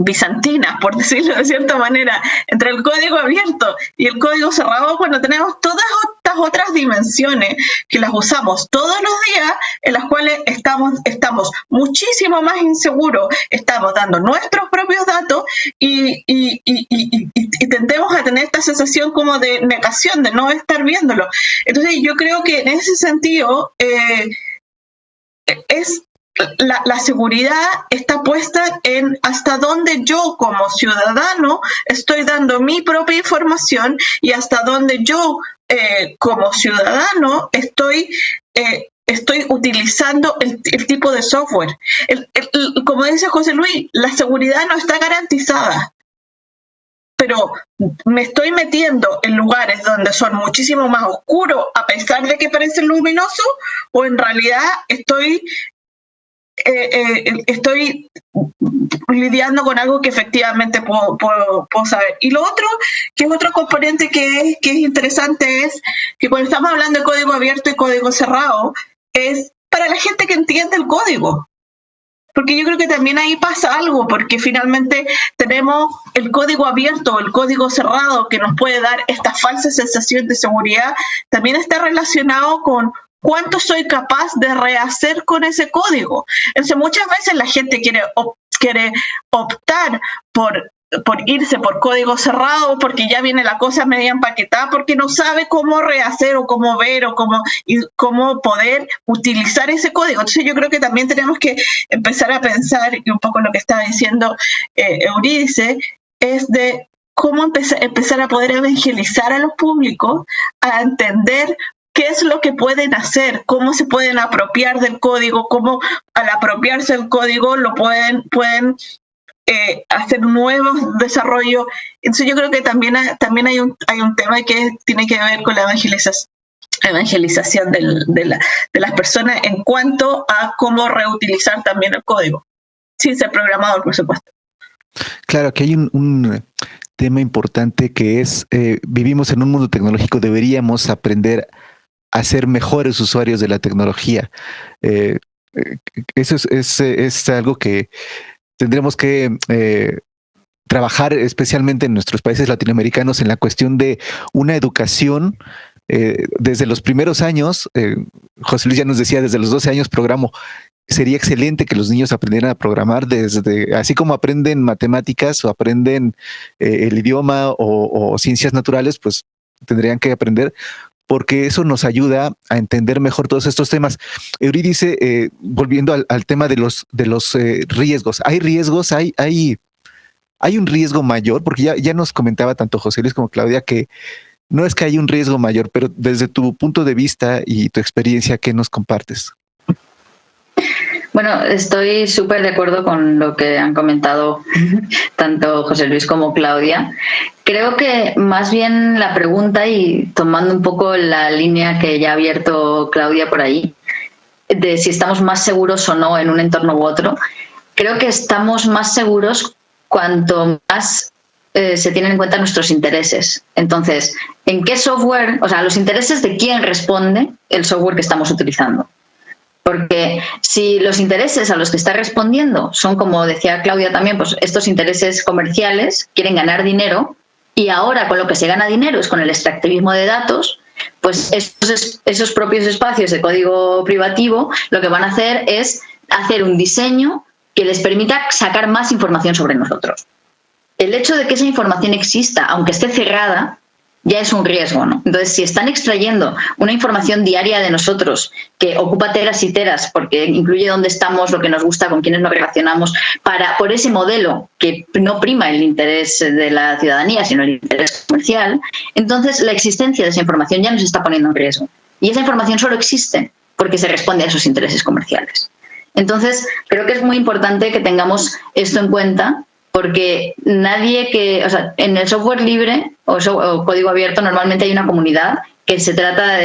bizantinas, por decirlo de cierta manera, entre el código abierto y el código cerrado, cuando tenemos todas estas otras dimensiones que las usamos todos los días, en las cuales estamos muchísimo más inseguros, estamos dando nuestros propios datos y tendemos a tener esta sensación como de negación, de no estar viéndolo. Entonces yo creo que en ese sentido la seguridad está puesta en hasta dónde yo como ciudadano estoy dando mi propia información y hasta dónde yo como ciudadano estoy utilizando el tipo de software. Como dice José Luis, la seguridad no está garantizada, pero me estoy metiendo en lugares donde son muchísimo más oscuros a pesar de que parecen luminosos, o en realidad estoy lidiando con algo que efectivamente puedo saber. Y lo otro, que es otro componente que es interesante, es que cuando estamos hablando de código abierto y código cerrado, es para la gente que entiende el código. Porque yo creo que también ahí pasa algo, porque finalmente tenemos el código abierto o el código cerrado que nos puede dar esta falsa sensación de seguridad, también está relacionado con cuánto soy capaz de rehacer con ese código. Entonces, muchas veces la gente quiere optar por irse por código cerrado porque ya viene la cosa media empaquetada, porque no sabe cómo rehacer o cómo ver o cómo poder utilizar ese código. Entonces, yo creo que también tenemos que empezar a pensar, y un poco lo que estaba diciendo Eurídice, es de cómo empezar a poder evangelizar a los públicos a entender qué es lo que pueden hacer, cómo se pueden apropiar del código, cómo al apropiarse del código lo pueden hacer nuevos desarrollos. Entonces yo creo que también hay un tema que tiene que ver con la evangelización de las personas en cuanto a cómo reutilizar también el código, sin ser programador, por supuesto. Claro, que hay un tema importante que es, vivimos en un mundo tecnológico, deberíamos aprender a ser mejores usuarios de la tecnología. Eso es algo que tendremos que trabajar especialmente en nuestros países latinoamericanos en la cuestión de una educación desde los primeros años. José Luis ya nos decía, desde los 12 años programo. sería excelente que los niños aprendieran a programar desde, así como aprenden matemáticas o aprenden el idioma o ciencias naturales, pues tendrían que aprender, porque eso nos ayuda a entender mejor todos estos temas. Eurídice, volviendo al tema de los riesgos. ¿Hay riesgos? ¿Hay un riesgo mayor? Porque ya nos comentaba tanto José Luis como Claudia que no es que haya un riesgo mayor, pero desde tu punto de vista y tu experiencia, ¿qué nos compartes? Bueno, estoy súper de acuerdo con lo que han comentado tanto José Luis como Claudia. Creo que más bien la pregunta, y tomando un poco la línea que ya ha abierto Claudia por ahí, de si estamos más seguros o no en un entorno u otro, creo que estamos más seguros cuanto más se tienen en cuenta nuestros intereses. Entonces, ¿en qué software? O sea, los intereses de quién responde el software que estamos utilizando. Porque si los intereses a los que está respondiendo son, como decía Claudia también, pues estos intereses comerciales, quieren ganar dinero, y ahora con lo que se gana dinero es con el extractivismo de datos, pues esos propios espacios de código privativo lo que van a hacer es hacer un diseño que les permita sacar más información sobre nosotros. El hecho de que esa información exista, aunque esté cerrada, ya es un riesgo, ¿no? Entonces, si están extrayendo una información diaria de nosotros que ocupa teras y teras, porque incluye dónde estamos, lo que nos gusta, con quiénes nos relacionamos, por ese modelo que no prima el interés de la ciudadanía, sino el interés comercial, entonces la existencia de esa información ya nos está poniendo en riesgo. Y esa información solo existe porque se responde a esos intereses comerciales. Entonces, creo que es muy importante que tengamos esto en cuenta, porque en el software libre o código abierto normalmente hay una comunidad que se trata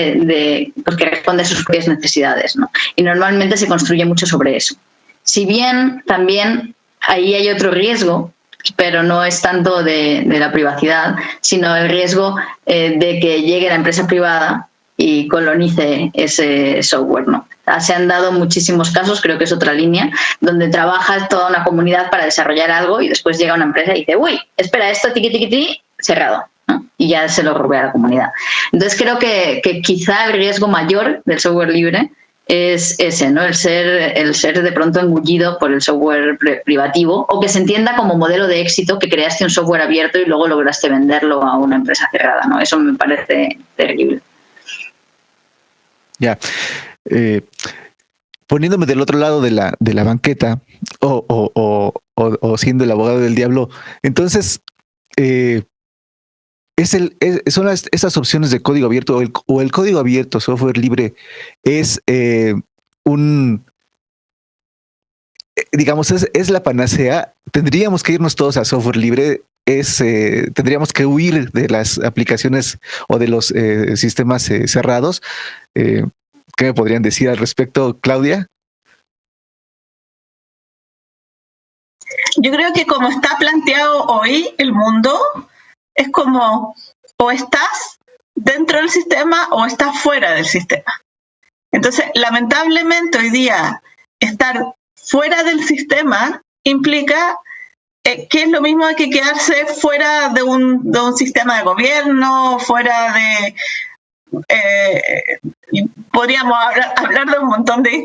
pues que responde a sus propias necesidades, ¿no? Y normalmente se construye mucho sobre eso. Si bien también ahí hay otro riesgo, pero no es tanto de la privacidad, sino el riesgo de que llegue la empresa privada y colonice ese software, ¿no? Se han dado muchísimos casos, creo que es otra línea, donde trabaja toda una comunidad para desarrollar algo y después llega una empresa y dice, uy, espera, esto tiqui, cerrado, ¿no? Y ya se lo robé a la comunidad. Entonces creo que quizá el riesgo mayor del software libre es ese, ¿no? El ser de pronto engullido por el software privativo, o que se entienda como modelo de éxito que creaste un software abierto y luego lograste venderlo a una empresa cerrada, ¿no? Eso me parece terrible. Ya. Poniéndome del otro lado de la banqueta o siendo el abogado del diablo, entonces son esas opciones de código abierto o el código abierto, software libre, es digamos, es la panacea. Tendríamos que irnos todos a software libre. Tendríamos que huir de las aplicaciones o de los sistemas cerrados. ¿Qué me podrían decir al respecto, Claudia? Yo creo que como está planteado hoy el mundo, es como o estás dentro del sistema o estás fuera del sistema. Entonces, lamentablemente hoy día estar fuera del sistema implica que es lo mismo que quedarse fuera de un sistema de gobierno, fuera de... podríamos hablar de un montón de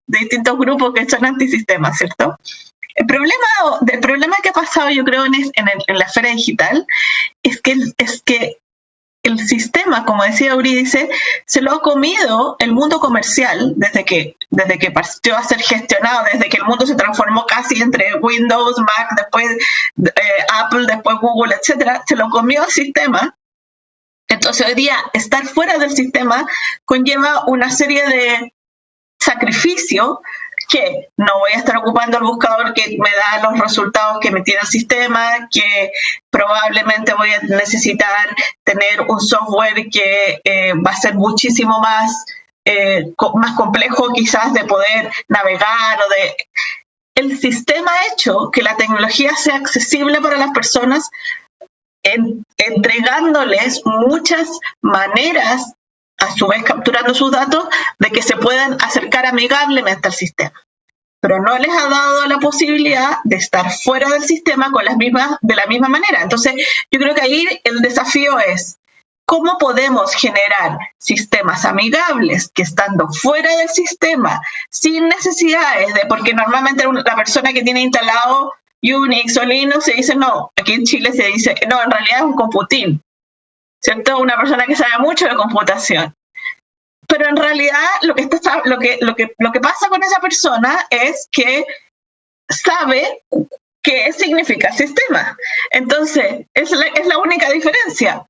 distintos grupos que son antisistemas, ¿cierto? El problema que ha pasado, yo creo, en la esfera digital es que el sistema, como decía Eurídice, se lo ha comido el mundo comercial desde que partió a ser gestionado, desde que el mundo se transformó casi entre Windows, Mac, después Apple, después Google, etcétera. Se lo comió el sistema. Entonces hoy día estar fuera del sistema conlleva una serie de sacrificios, que no voy a estar ocupando el buscador que me da los resultados que me tiene el sistema, que probablemente voy a necesitar tener un software que va a ser muchísimo más complejo quizás de poder navegar El sistema ha hecho que la tecnología sea accesible para las personas, entregándoles muchas maneras, a su vez capturando sus datos, de que se puedan acercar amigablemente al sistema. Pero no les ha dado la posibilidad de estar fuera del sistema de la misma manera. Entonces, yo creo que ahí el desafío es ¿cómo podemos generar sistemas amigables que estando fuera del sistema, sin necesidades de, porque normalmente la persona que tiene instalado Unix o Linux se dice, no, aquí en Chile se dice, no, en realidad es un computín, ¿cierto? Una persona que sabe mucho de computación. Pero en realidad lo que pasa con esa persona es que sabe qué significa sistema. Entonces, es la única diferencia,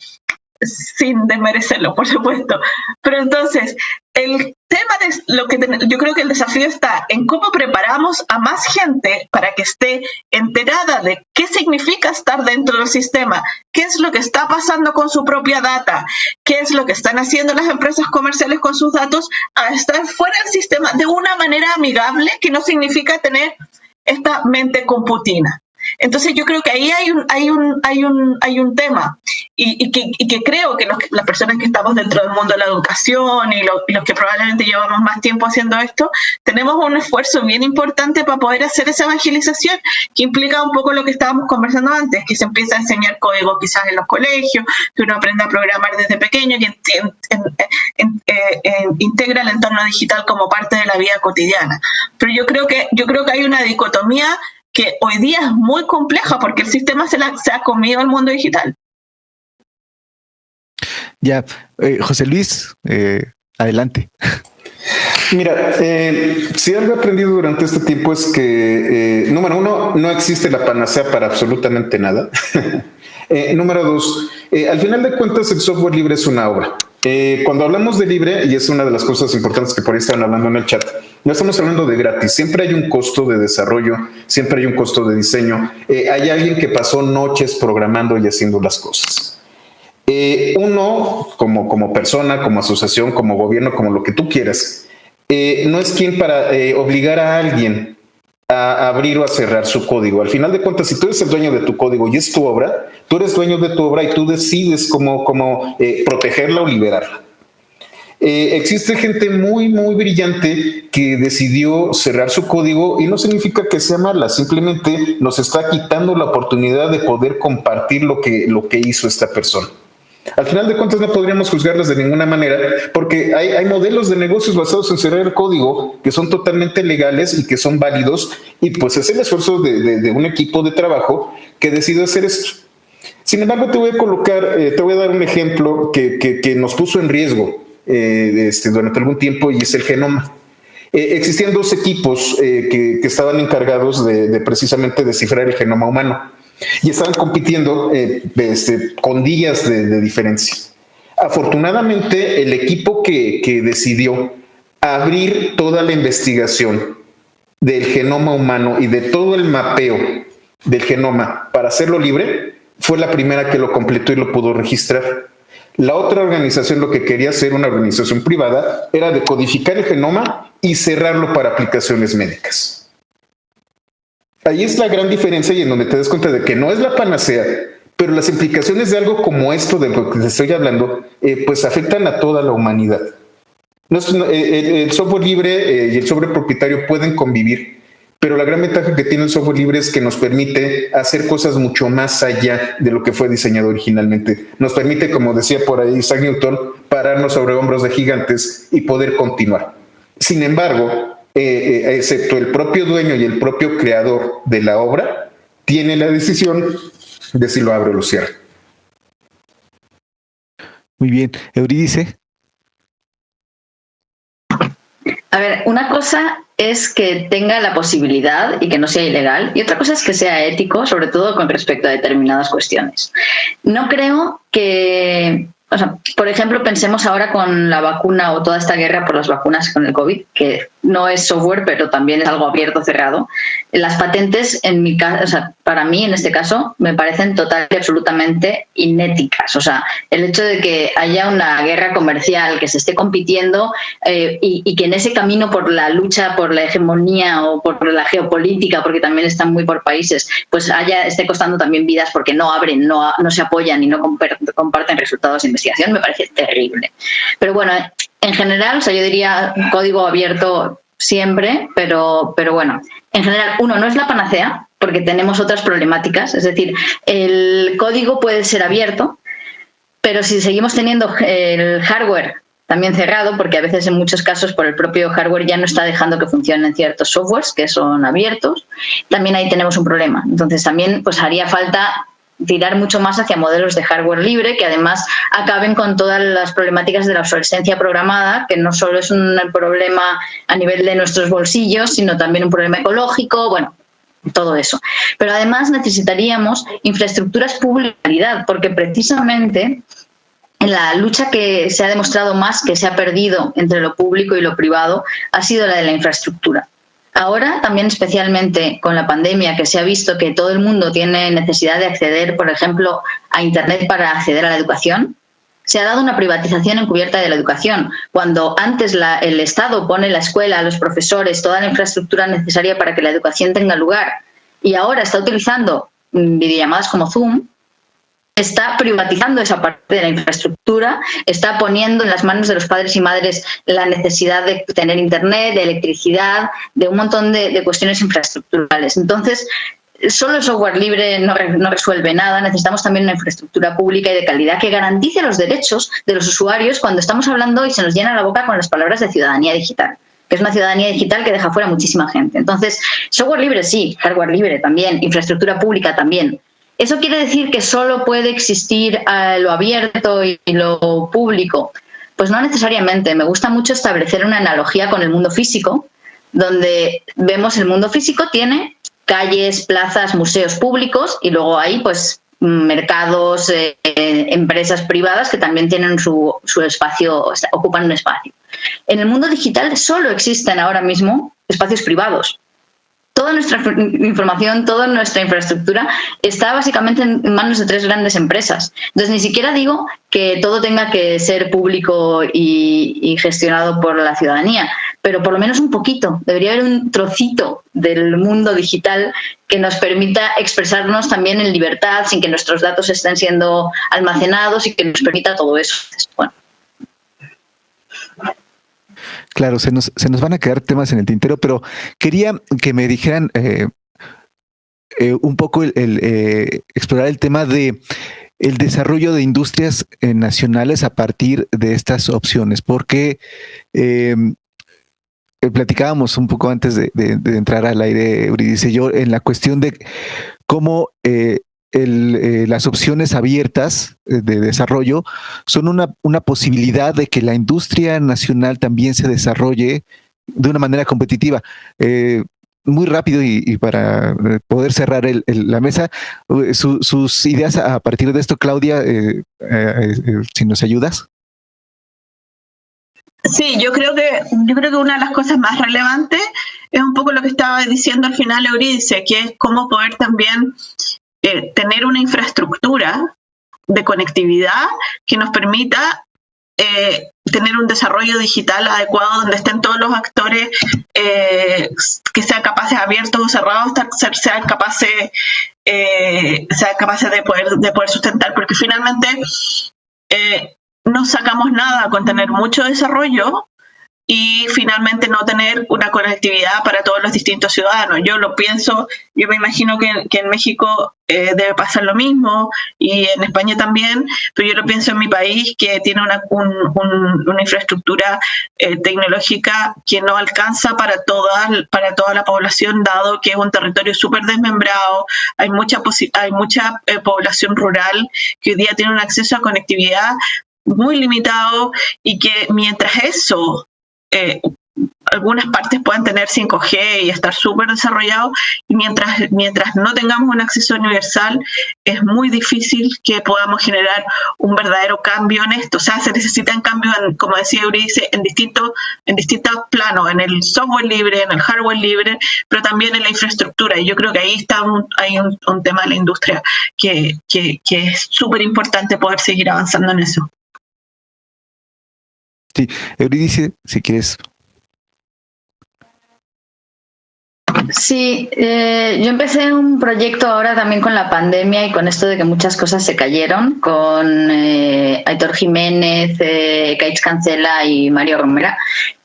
sin desmerecerlo, por supuesto. Pero entonces, el tema de yo creo que el desafío está en cómo preparamos a más gente para que esté enterada de qué significa estar dentro del sistema, qué es lo que está pasando con su propia data, qué es lo que están haciendo las empresas comerciales con sus datos, a estar fuera del sistema de una manera amigable, que no significa tener esta mente computina. Entonces yo creo que ahí hay un tema y que creo que las personas que estamos dentro del mundo de la educación y los que probablemente llevamos más tiempo haciendo esto, tenemos un esfuerzo bien importante para poder hacer esa evangelización, que implica un poco lo que estábamos conversando antes, que se empieza a enseñar código quizás en los colegios, que uno aprenda a programar desde pequeño, que integra el entorno digital como parte de la vida cotidiana. Pero yo creo que hay una dicotomía que hoy día es muy compleja porque el sistema se ha comido al mundo digital. Ya, José Luis, adelante. Mira, si algo he aprendido durante este tiempo es que, número uno, no existe la panacea para absolutamente nada. Número dos, al final de cuentas el software libre es una obra. Cuando hablamos de libre, y es una de las cosas importantes que por ahí están hablando en el chat, no estamos hablando de gratis, siempre hay un costo de desarrollo, siempre hay un costo de diseño, hay alguien que pasó noches programando y haciendo las cosas. Uno, como persona, como asociación, como gobierno, como lo que tú quieras, no es quien para obligar a alguien a abrir o a cerrar su código. Al final de cuentas, si tú eres el dueño de tu código y es tu obra, tú eres dueño de tu obra y tú decides cómo protegerla o liberarla. Existe gente muy, muy brillante que decidió cerrar su código y no significa que sea mala, simplemente nos está quitando la oportunidad de poder compartir lo que hizo esta persona. Al final de cuentas no podríamos juzgarlas de ninguna manera porque hay modelos de negocios basados en cerrar el código que son totalmente legales y que son válidos y pues es el esfuerzo de un equipo de trabajo que decidió hacer esto. Sin embargo, te voy a dar un ejemplo que nos puso en riesgo durante algún tiempo y es el genoma. Existían dos equipos que estaban encargados de precisamente descifrar el genoma humano. Y estaban compitiendo con días de diferencia. Afortunadamente, el equipo que decidió abrir toda la investigación del genoma humano y de todo el mapeo del genoma para hacerlo libre, fue la primera que lo completó y lo pudo registrar. La otra organización lo que quería hacer, una organización privada, era decodificar el genoma y cerrarlo para aplicaciones médicas. Ahí es la gran diferencia y en donde te das cuenta de que no es la panacea, pero las implicaciones de algo como esto de lo que te estoy hablando, pues afectan a toda la humanidad. El software libre y el software propietario pueden convivir, pero la gran ventaja que tiene el software libre es que nos permite hacer cosas mucho más allá de lo que fue diseñado originalmente. Nos permite, como decía por ahí Isaac Newton, pararnos sobre hombros de gigantes y poder continuar. Sin embargo, excepto el propio dueño y el propio creador de la obra, tiene la decisión de si lo abre o lo cierra. Muy bien. Eurídice. A ver, una cosa es que tenga la posibilidad y que no sea ilegal, y otra cosa es que sea ético, sobre todo con respecto a determinadas cuestiones. No creo que... O sea, por ejemplo, pensemos ahora con la vacuna o toda esta guerra por las vacunas con el COVID, que no es software, pero también es algo abierto, cerrado. Las patentes, en mi caso, o sea, para mí, en este caso, me parecen total y absolutamente inéticas. O sea, el hecho de que haya una guerra comercial, que se esté compitiendo y que en ese camino por la lucha, por la hegemonía o por la geopolítica, porque también están muy por países, pues esté costando también vidas porque no abren, no se apoyan y no comparten resultados de investigación, me parece terrible. Pero bueno, en general, o sea, yo diría código abierto siempre, pero bueno, en general, uno, no es la panacea, porque tenemos otras problemáticas, es decir, el código puede ser abierto, Pero si seguimos teniendo el hardware también cerrado, porque a veces en muchos casos por el propio hardware ya no está dejando que funcionen ciertos softwares que son abiertos, también ahí tenemos un problema. Entonces también pues haría falta tirar mucho más hacia modelos de hardware libre que además acaben con todas las problemáticas de la obsolescencia programada, que no solo es un problema a nivel de nuestros bolsillos, sino también un problema ecológico, bueno, todo eso. Pero además necesitaríamos infraestructuras públicas de calidad, porque precisamente en la lucha que se ha demostrado más que se ha perdido entre lo público y lo privado ha sido la de la infraestructura. Ahora, también especialmente con la pandemia, que se ha visto que todo el mundo tiene necesidad de acceder, por ejemplo, a Internet para acceder a la educación, se ha dado una privatización encubierta de la educación. Cuando antes el Estado pone la escuela, los profesores, toda la infraestructura necesaria para que la educación tenga lugar, y ahora está utilizando videollamadas como Zoom, está privatizando esa parte de la infraestructura, está poniendo en las manos de los padres y madres la necesidad de tener Internet, de electricidad, de un montón de cuestiones infraestructurales. Entonces, solo el software libre no resuelve nada. Necesitamos también una infraestructura pública y de calidad que garantice los derechos de los usuarios cuando estamos hablando y se nos llena la boca con las palabras de ciudadanía digital, que es una ciudadanía digital que deja fuera muchísima gente. Entonces, software libre sí, hardware libre también, infraestructura pública también. ¿Eso quiere decir que solo puede existir lo abierto y lo público? Pues no necesariamente. Me gusta mucho establecer una analogía con el mundo físico, donde vemos el mundo físico tiene calles, plazas, museos públicos y luego hay pues mercados, empresas privadas que también tienen su espacio, ocupan un espacio. En el mundo digital solo existen ahora mismo espacios privados. Toda nuestra información, toda nuestra infraestructura está básicamente en manos de 3 grandes empresas. Entonces, ni siquiera digo que todo tenga que ser público y gestionado por la ciudadanía, pero por lo menos un poquito. Debería haber un trocito del mundo digital que nos permita expresarnos también en libertad, sin que nuestros datos estén siendo almacenados y que nos permita todo eso. Bueno. Claro, se nos van a quedar temas en el tintero, pero quería que me dijeran un poco explorar el tema de el desarrollo de industrias nacionales a partir de estas opciones, porque platicábamos un poco antes de entrar al aire, Eurídice y yo, en la cuestión de cómo las opciones abiertas de desarrollo son una posibilidad de que la industria nacional también se desarrolle de una manera competitiva. Muy rápido y para poder cerrar la mesa, sus ideas a partir de esto, Claudia, si nos ayudas. Sí, yo creo que una de las cosas más relevantes es un poco lo que estaba diciendo al final Eurídice, que es cómo poder también tener una infraestructura de conectividad que nos permita tener un desarrollo digital adecuado donde estén todos los actores que sean capaces, abiertos o cerrados, sean capaces de poder sustentar, porque finalmente no sacamos nada con tener mucho desarrollo y finalmente no tener una conectividad para todos los distintos ciudadanos. Yo lo pienso, yo me imagino que en México debe pasar lo mismo y en España también, pero yo lo pienso en mi país, que tiene una infraestructura tecnológica que no alcanza para toda la población, dado que es un territorio súper desmembrado. Hay mucha población rural que hoy día tiene un acceso a conectividad muy limitado y que mientras eso algunas partes pueden tener 5G y estar súper desarrollados, y mientras no tengamos un acceso universal es muy difícil que podamos generar un verdadero cambio en esto. O sea, se necesitan cambios, como decía Eurídice, en distintos planos, en el software libre, en el hardware libre, pero también en la infraestructura, y yo creo que ahí hay un tema de la industria que es súper importante poder seguir avanzando en eso. Sí, Eurídice, si quieres. Sí, yo empecé un proyecto ahora también con la pandemia y con esto de que muchas cosas se cayeron, con Aitor Jiménez, Kaitz Cancela y Mario Romera,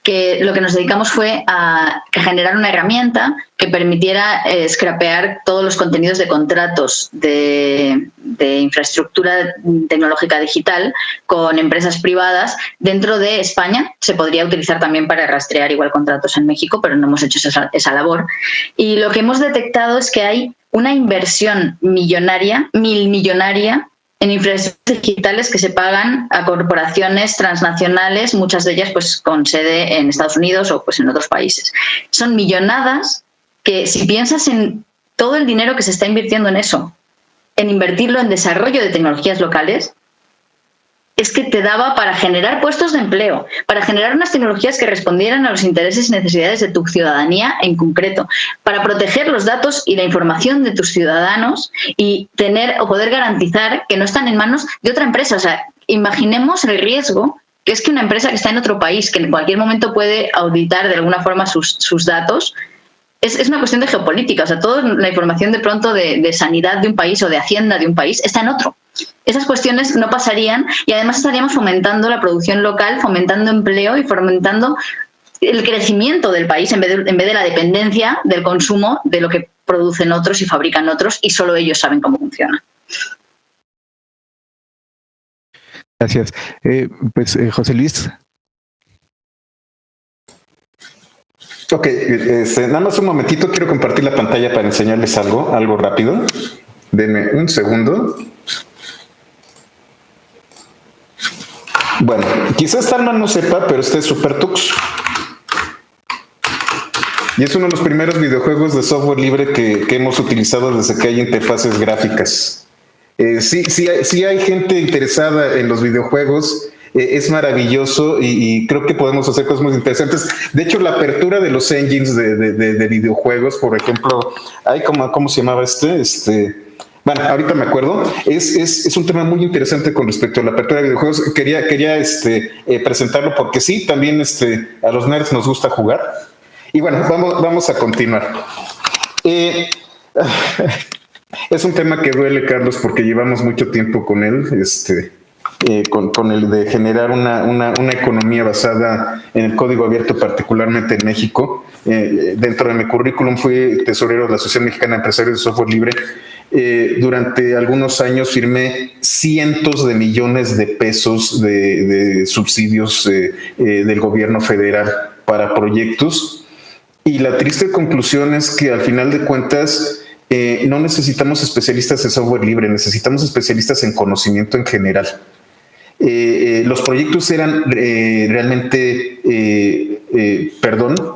que lo que nos dedicamos fue a generar una herramienta que permitiera scrapear todos los contenidos de contratos de infraestructura tecnológica digital con empresas privadas dentro de España. Se podría utilizar también para rastrear igual contratos en México, pero no hemos hecho esa labor. Y lo que hemos detectado es que hay una inversión millonaria, millonaria, en infraestructuras digitales que se pagan a corporaciones transnacionales, muchas de ellas pues con sede en Estados Unidos o pues en otros países. Son millonadas que, si piensas en todo el dinero que se está invirtiendo en eso, en invertirlo en desarrollo de tecnologías locales, es que te daba para generar puestos de empleo, para generar unas tecnologías que respondieran a los intereses y necesidades de tu ciudadanía en concreto, para proteger los datos y la información de tus ciudadanos y tener o poder garantizar que no están en manos de otra empresa. O sea, imaginemos el riesgo que es que una empresa que está en otro país, que en cualquier momento puede auditar de alguna forma sus datos, es una cuestión de geopolítica. O sea, toda la información de pronto de sanidad de un país o de hacienda de un país está en otro. Esas cuestiones no pasarían y además estaríamos fomentando la producción local, fomentando empleo y fomentando el crecimiento del país en vez de la dependencia del consumo de lo que producen otros y fabrican otros y solo ellos saben cómo funciona. Gracias. José Luis. Ok, nada más un momentito, quiero compartir la pantalla para enseñarles algo rápido. Denme un segundo. Bueno, quizás Talma no sepa, pero este es SuperTux. Y es uno de los primeros videojuegos de software libre que hemos utilizado desde que hay interfaces gráficas. Sí hay gente interesada en los videojuegos, es maravilloso y creo que podemos hacer cosas muy interesantes. De hecho, la apertura de los engines de videojuegos, por ejemplo, ¿cómo se llamaba Bueno, ahorita me acuerdo, es un tema muy interesante con respecto a la apertura de videojuegos. Quería presentarlo porque sí, también a los nerds nos gusta jugar. Y bueno, vamos a continuar. Es un tema que duele, Carlos, porque llevamos mucho tiempo con él, con el de generar una economía basada en el código abierto, particularmente en México. Dentro de mi currículum fui tesorero de la Asociación Mexicana de Empresarios de Software Libre. Durante algunos años firmé cientos de millones de pesos de subsidios del gobierno federal para proyectos. Y la triste conclusión es que al final de cuentas no necesitamos especialistas en software libre, necesitamos especialistas en conocimiento en general. Los proyectos eran realmente,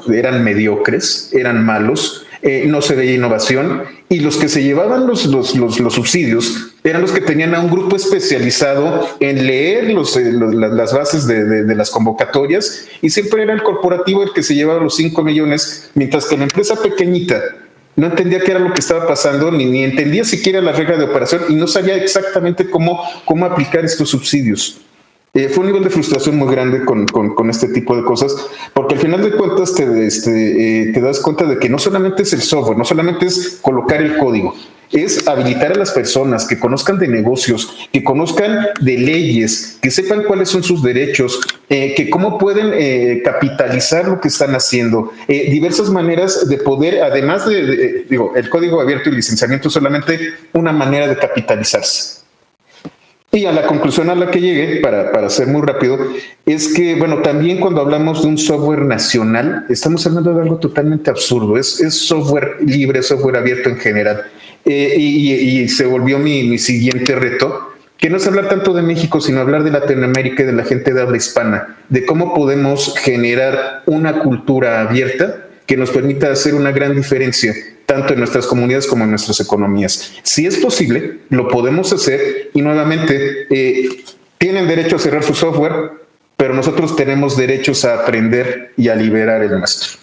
eran mediocres, eran malos, no se veía innovación y los que se llevaban los subsidios eran los que tenían a un grupo especializado en leer las bases de las convocatorias y siempre era el corporativo el que se llevaba los 5 millones, mientras que la empresa pequeñita no entendía qué era lo que estaba pasando, ni entendía siquiera la regla de operación y no sabía exactamente cómo aplicar estos subsidios. Fue un nivel de frustración muy grande con este tipo de cosas, porque al final de cuentas te das cuenta de que no solamente es el software, no solamente es colocar el código, es habilitar a las personas que conozcan de negocios, que conozcan de leyes, que sepan cuáles son sus derechos, que cómo pueden capitalizar lo que están haciendo, diversas maneras de poder, además el código abierto y licenciamiento es solamente una manera de capitalizarse. Y a la conclusión a la que llegué, para ser muy rápido, es que, bueno, también cuando hablamos de un software nacional, estamos hablando de algo totalmente absurdo. Es software libre, software abierto en general. Y se volvió mi siguiente reto, que no es hablar tanto de México, sino hablar de Latinoamérica y de la gente de habla hispana, de cómo podemos generar una cultura abierta que nos permita hacer una gran diferencia tanto en nuestras comunidades como en nuestras economías. Si es posible, lo podemos hacer y nuevamente tienen derecho a cerrar su software, pero nosotros tenemos derechos a aprender y a liberar el nuestro.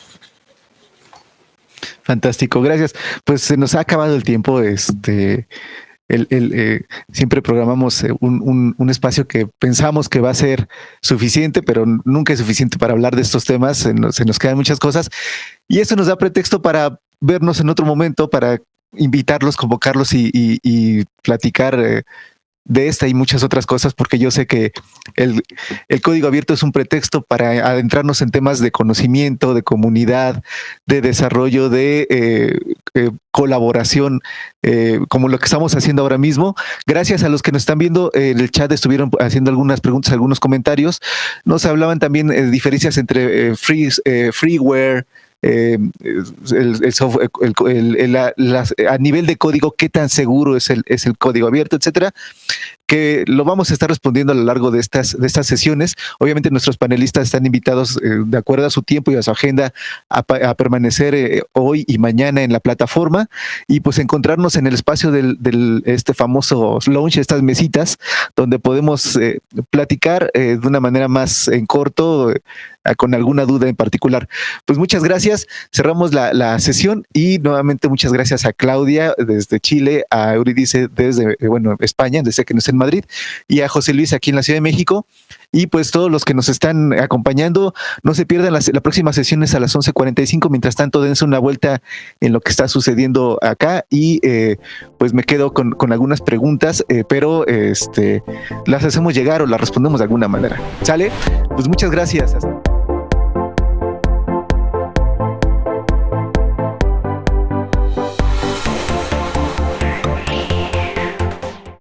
Fantástico, gracias. Pues se nos ha acabado el tiempo. Siempre programamos un espacio que pensamos que va a ser suficiente, pero nunca es suficiente para hablar de estos temas. Se nos quedan muchas cosas y eso nos da pretexto para vernos en otro momento, para invitarlos, convocarlos y platicar de esta y muchas otras cosas, porque yo sé que el código abierto es un pretexto para adentrarnos en temas de conocimiento, de comunidad, de desarrollo, de colaboración, como lo que estamos haciendo ahora mismo. Gracias a los que nos están viendo en el chat, estuvieron haciendo algunas preguntas, algunos comentarios. Nos hablaban también de diferencias entre freeware, el software, a nivel de código, qué tan seguro es el código abierto, etcétera, que lo vamos a estar respondiendo a lo largo de estas sesiones. Obviamente nuestros panelistas están invitados de acuerdo a su tiempo y a su agenda a permanecer hoy y mañana en la plataforma y pues encontrarnos en el espacio del este famoso lounge, estas mesitas donde podemos platicar de una manera más en corto, con alguna duda en particular. Pues muchas gracias, cerramos la sesión y nuevamente muchas gracias a Claudia desde Chile, a Eurídice desde España, desde que no está en Madrid, y a José Luis aquí en la Ciudad de México. Y pues todos los que nos están acompañando, no se pierdan la próxima sesión es a las 11:45. Mientras tanto, dense una vuelta en lo que está sucediendo acá y pues me quedo con algunas preguntas, pero las hacemos llegar o las respondemos de alguna manera. ¿Sale? Pues muchas gracias.